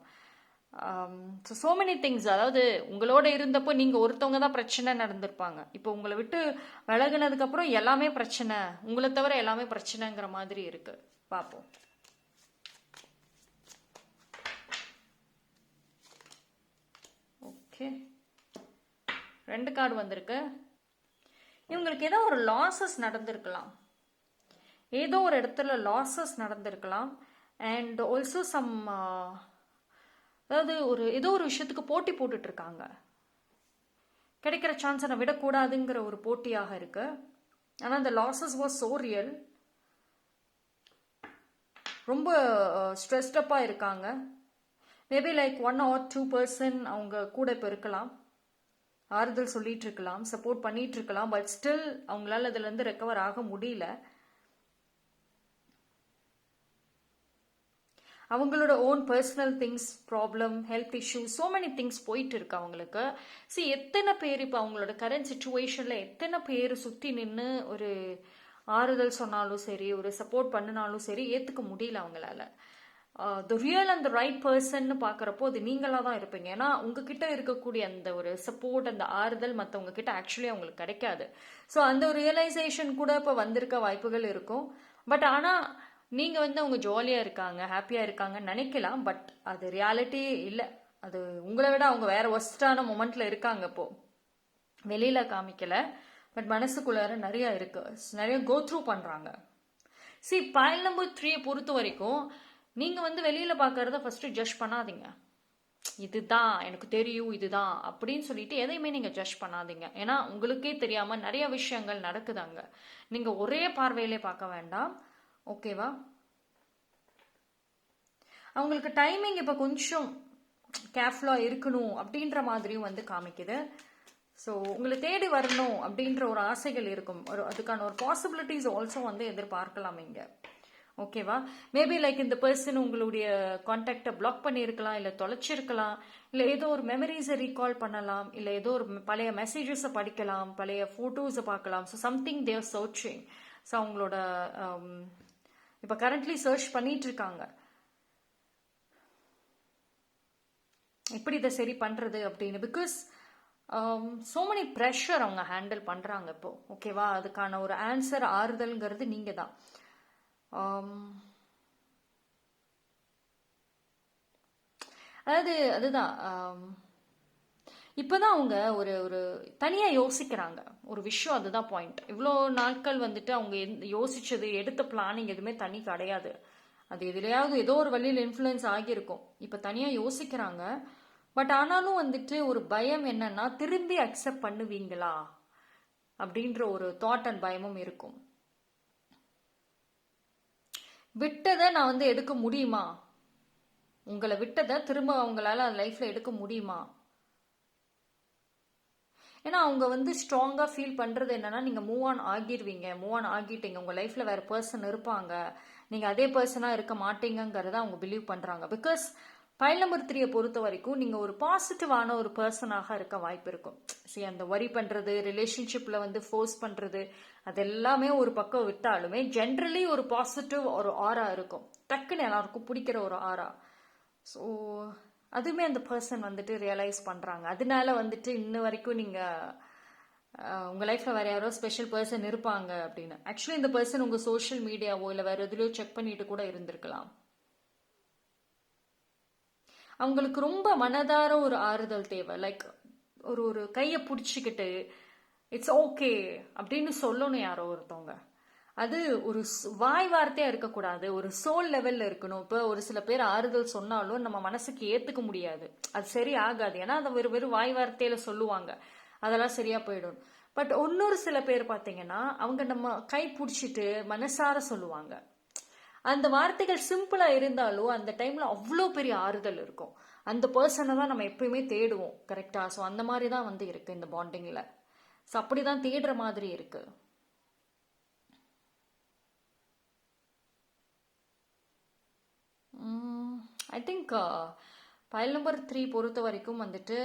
So many things. அதாவது உங்களோட இருந்தப்போ நீங்கள் ஒருத்தவங்க தான் பிரச்சனை நடந்திருப்பாங்க. இப்போ உங்களை விட்டு விலகுனதுக்கப்புறம் எல்லாமே பிரச்சனை, உங்களை தவிர எல்லாமே பிரச்சனைங்கிற மாதிரி இருக்கு. பார்ப்போம். ஓகே, 2 கார்டு வந்திருக்கு. இவங்களுக்கு ஏதோ ஒரு லாஸஸ் நடந்திருக்கலாம், ஏதோ ஒரு இடத்துல லாஸஸ் நடந்திருக்கலாம். அண்ட் ஆல்சோ சம் அதாவது ஏதோ ஒரு விஷயத்துக்கு போட்டி போட்டுட்டு இருக்காங்க. கிடைக்கிற சான்ஸை நான் விடக்கூடாதுங்கிற ஒரு போட்டியாக இருக்கு. ஆனால் அந்த லாஸஸ் வாஸ் சோ ரியல். ரொம்ப ஸ்ட்ரெஸ்டப்பாக இருக்காங்க. மேபி லைக் 1 or 2 பர்சன் அவங்க கூட இப்போ இருக்கலாம், ஆறுதல் சொல்லிட்டு இருக்கலாம், சப்போர்ட் பண்ணிட்டு இருக்கலாம். பட் ஸ்டில் அவங்களால அதுலேருந்து ரெக்கவர் ஆக முடியல. அவங்களோட own personal things, problem, health issue, so many things போயிட்டு இருக்கு அவங்களுக்கு. எத்தனை பேர் இப்போ அவங்களோட கரண்ட் சுச்சுவேஷனில் எத்தனை பேர் சுற்றி நின்று ஒரு ஆறுதல் சொன்னாலும் சரி, ஒரு சப்போர்ட் பண்ணினாலும் சரி, ஏற்றுக்க முடியல அவங்களால. The real and the right person பார்க்குறப்போ அது நீங்களாக தான் இருப்பீங்க. ஏன்னா உங்ககிட்ட இருக்கக்கூடிய அந்த ஒரு சப்போர்ட், அந்த ஆறுதல் மற்றவங்க கிட்ட ஆக்சுவலி அவங்களுக்கு கிடைக்காது. ஸோ அந்த ஒரு ரியலைசேஷன் கூட இப்போ வந்திருக்க வாய்ப்புகள் இருக்கும். பட் ஆனால் நீங்கள் வந்து அவங்க ஜாலியாக இருக்காங்க, ஹாப்பியாக இருக்காங்கன்னு நினைக்கலாம். பட் அது ரியாலிட்டி இல்லை. அது உங்களை விட அவங்க வேற ஒஸ்டான மொமெண்ட்டில் இருக்காங்க. இப்போது வெளியில் காமிக்கலை, பட் மனசுக்குள்ளார நிறையா இருக்குது, நிறைய கோ த்ரூ பண்ணுறாங்க. பைல் நம்பர் 3 பொறுத்த வரைக்கும் நீங்கள் வந்து வெளியில் பார்க்கறத ஃபஸ்ட்டு ஜட்ஜ் பண்ணாதீங்க. இதுதான் எனக்கு தெரியும், இதுதான் அப்படின்னு சொல்லிட்டு எதையுமே நீங்கள் ஜட்ஜ் பண்ணாதீங்க. ஏன்னா உங்களுக்கே தெரியாமல் நிறைய விஷயங்கள் நடக்குதாங்க. நீங்கள் ஒரே பார்வையிலே பார்க்க வேண்டாம், ஓகேவா. அவங்களுக்கு டைமிங் இப்போ கொஞ்சம் கேர்ஃபுல்லாக இருக்கணும் அப்படின்ற மாதிரியும் வந்து காமிக்குது. ஸோ உங்களை தேடி வரணும் அப்படின்ற ஒரு ஆசைகள் இருக்கும், அதுக்கான ஒரு பாசிபிலிட்டிஸ் ஆல்சோ வந்து எதிர்பார்க்கலாம் இங்கே, ஓகேவா. மேபி லைக் இந்த பர்சன் உங்களுடைய கான்டாக்டை பிளாக் பண்ணியிருக்கலாம், இல்லை தொலைச்சிருக்கலாம், இல்லை ஏதோ ஒரு மெமரிஸை ரீகால் பண்ணலாம், இல்லை ஏதோ ஒரு பழைய மெசேஜஸை படிக்கலாம், பழைய ஃபோட்டோஸை பார்க்கலாம். So something there searching. So அவங்களோட இப்போ கரண்ட்லி சர்ச் பண்ணிட்டு இருக்காங்க, எப்படி இதை சரி பண்ணுறது அப்படின்னு. பிகாஸ் so many ப்ரெஷர் அவங்க ஹேண்டில் பண்ணுறாங்க இப்போ. ஓகேவா, அதுக்கான ஒரு ஆன்சர் ஆறுதல்ங்கிறது நீங்கள் தான். அதாவது அதுதான் இப்போதான் அவங்க ஒரு ஒரு தனியாக யோசிக்கிறாங்க ஒரு விஷயம். அதுதான் பாயிண்ட். இவ்வளோ நாட்கள் வந்துட்டு அவங்க யோசிச்சது எடுத்த பிளானிங் எதுவுமே தனி கிடையாது. அது எதுலையாவது ஏதோ ஒரு வழியில் இன்ஃப்ளூயன்ஸ் ஆகியிருக்கும். இப்போ தனியாக யோசிக்கிறாங்க. பட் ஆனாலும் வந்துட்டு ஒரு பயம் என்னன்னா, திரும்பி அக்செப்ட் பண்ணுவீங்களா அப்படின்ற ஒரு தாட் அண்ட் பயமும் இருக்கும். விட்டதை நான் வந்து எடுக்க முடியுமா? உங்களை விட்டதை திரும்ப அவங்களால லைஃப்ல எடுக்க முடியுமா? ஏன்னா அவங்க வந்து ஸ்ட்ராங்காக ஃபீல் பண்ணுறது என்னன்னா, நீங்கள் மூவ் ஆன் ஆகிடுவீங்க, மூவ் ஆன் ஆகிட்டீங்க, உங்கள் லைஃப்பில் வேறு பர்சன் இருப்பாங்க, நீங்கள் அதே பர்சனாக இருக்க மாட்டீங்கிறத அவங்க பிலீவ் பண்ணுறாங்க. பிகாஸ் ஃபைல் நம்பர் 3 பொறுத்த வரைக்கும் நீங்கள் ஒரு பாசிட்டிவான ஒரு பர்சனாக இருக்க வாய்ப்பு இருக்கும். சரி, அந்த வரி பண்ணுறது, ரிலேஷன்ஷிப்பில் வந்து ஃபோர்ஸ் பண்ணுறது, அது எல்லாமே ஒரு பக்கம் விட்டாலுமே ஜென்ரலி ஒரு பாசிட்டிவ் ஒரு ஆரா இருக்கும். டக்குன்னு எல்லாருக்கும் பிடிக்கிற ஒரு ஆரா. ஸோ அதுவுமே அந்த பர்சன் வந்துட்டு ரியலைஸ் பண்ணுறாங்க. அதனால வந்துட்டு இன்ன வரைக்கும் நீங்கள் உங்கள் லைஃப்பில் வேறு யாரோ ஸ்பெஷல் பர்சன் இருப்பாங்க அப்படின்னு. ஆக்சுவலி இந்த பர்சன் உங்கள் சோஷியல் மீடியாவோ இல்லை வேறு எதுலையோ செக் பண்ணிட்டு கூட இருந்திருக்கலாம். அவங்களுக்கு ரொம்ப மனதார ஒரு ஆறுதல் தேவை. லைக் ஒரு ஒரு கையை பிடிச்சிக்கிட்டு இட்ஸ் ஓகே அப்படின்னு சொல்லணும் யாரோ ஒருத்தவங்க. அது ஒரு வாய் வார்த்தையா இருக்கக்கூடாது, ஒரு சோல் லெவல்ல இருக்கணும். இப்போ ஒரு சில பேர் ஆறுதல் சொன்னாலும் நம்ம மனசுக்கு ஏத்துக்க முடியாது, அது சரி ஆகாது. ஏன்னா அதை வெறும் வெறும் வாய் வார்த்தையில சொல்லுவாங்க, அதெல்லாம் சரியா போயிடும். பட் இன்னொரு சில பேர் பார்த்தீங்கன்னா அவங்க நம்ம கை பிடிச்சிட்டு மனசார சொல்லுவாங்க. அந்த வார்த்தைகள் சிம்பிளா இருந்தாலும் அந்த டைம்ல அவ்வளோ பெரிய ஆறுதல் இருக்கும். அந்த பர்சனை தான் நம்ம எப்பயுமே தேடுவோம். கரெக்டா? ஸோ அந்த மாதிரி தான் வந்து இருக்கு இந்த பாண்டிங்ல. ஸோ அப்படிதான் தேடுற மாதிரி இருக்கு. ஐ திங்க் ஃபைல் நம்பர் 3 பொறுத்த வரைக்கும் வந்துட்டு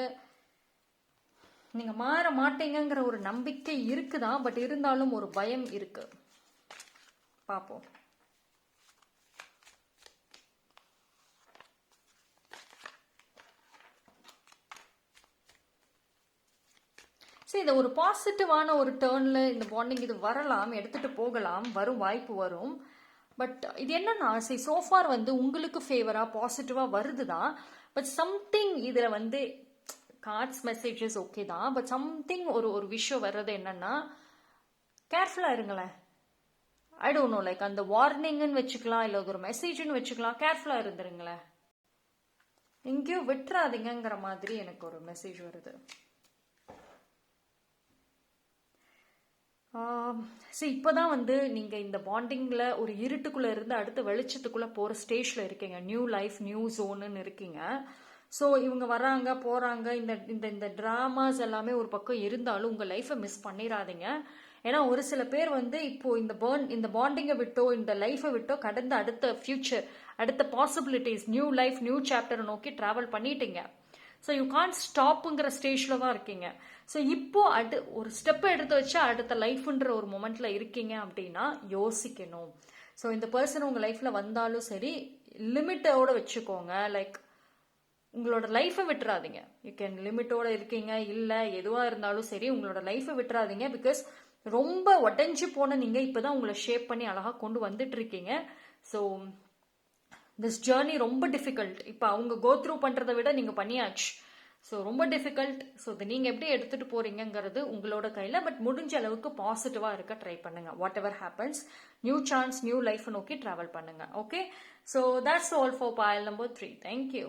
நீங்கள் மாற மாட்டீங்கிற ஒரு நம்பிக்கை இருக்குதான். பட் இருந்தாலும் ஒரு பயம் இருக்கு. பார்ப்போம். சரி, இது ஒரு பாசிட்டிவான ஒரு டேர்னில் இந்த பாண்டிங் இது வரலாம், எடுத்துகிட்டு போகலாம், வரும் வாய்ப்பு வரும். பட் இது என்னன்னா, சரி சோஃபார் வந்து உங்களுக்கு ஃபேவராக பாசிட்டிவாக வருது தான். பட் சம்திங் இதில் வந்து கார்ட்ஸ் மெசேஜஸ் ஓகே தான். பட் சம்திங் ஒரு ஒரு விஷயம் வர்றது என்னன்னா, கேர்ஃபுல்லாக இருங்களேன். ஐ டோன்ட் நோ, லைக் அந்த வார்னிங்னு வச்சுக்கலாம், இல்லை ஒரு மெசேஜ்னு வச்சுக்கலாம். கேர்ஃபுல்லாக இருந்துருங்களேன், எங்கேயும் விட்டுறாதீங்கிற மாதிரி எனக்கு ஒரு மெசேஜ் வருது. சரி, இப்போதான் வந்து நீங்கள் இந்த பாண்டிங்கில் ஒரு இருட்டுக்குள்ளே இருந்து அடுத்த வெளிச்சத்துக்குள்ளே போகிற ஸ்டேஜில் இருக்கீங்க. நியூ லைஃப் நியூ ஜோனுன்னு இருக்கீங்க. ஸோ இவங்க வராங்க போகிறாங்க, இந்த இந்த இந்த ட்ராமாஸ் எல்லாமே ஒரு பக்கம் இருந்தாலும் உங்கள் லைஃப்பை மிஸ் பண்ணிடாதீங்க. ஏன்னா ஒரு சில பேர் வந்து இப்போது இந்த பாண்டிங்கை விட்டோ இந்த லைஃப்பை விட்டோ கடந்த அடுத்த ஃபியூச்சர், அடுத்த பாசிபிலிட்டிஸ், நியூ லைஃப் நியூ சாப்டரை நோக்கி ட்ராவல் பண்ணிட்டீங்க. ஸோ யூ கான்ட் ஸ்டாப்புங்கிற ஸ்டேஜில் தான் இருக்கீங்க. ஸோ இப்போ ஒரு ஸ்டெப்பை எடுத்து வச்சா அடுத்த லைஃப்ன்ற ஒரு மொமெண்ட்ல இருக்கீங்க அப்படின்னா யோசிக்கணும். ஸோ இந்த பர்சன் உங்கள் லைஃப்பில் வந்தாலும் சரி, லிமிட்டோட வச்சுக்கோங்க. லைக் உங்களோட லைஃப்பை விட்டுறாதீங்க. யூ கேன் லிமிட்டோட இருக்கீங்க, இல்லை எதுவாக இருந்தாலும் சரி உங்களோட லைஃப்பை விட்டுறாதீங்க. பிகாஸ் ரொம்ப உடஞ்சி போன நீங்கள் இப்போ தான் உங்களை ஷேப் பண்ணி அழகாக கொண்டு வந்துட்டு இருக்கீங்க. ஸோ திஸ் ஜேர்னி ரொம்ப டிஃபிகல்ட். இப்போ அவங்க கோ த்ரூ பண்ணுறதை விட நீங்கள் பண்ணியாச்சு. ஸோ ரொம்ப டிஃபிகல்ட். ஸோ இதை நீங்கள் எப்படி எடுத்துகிட்டு போகிறீங்கிறது உங்களோட கையில். பட் முடிஞ்ச அளவுக்கு பாசிட்டிவாக இருக்க ட்ரை பண்ணுங்கள். What ever happens, new chance new லைஃப்பை நோக்கி ட்ராவல் பண்ணுங்கள். Okay, so that's all for pile number 3. Thank you.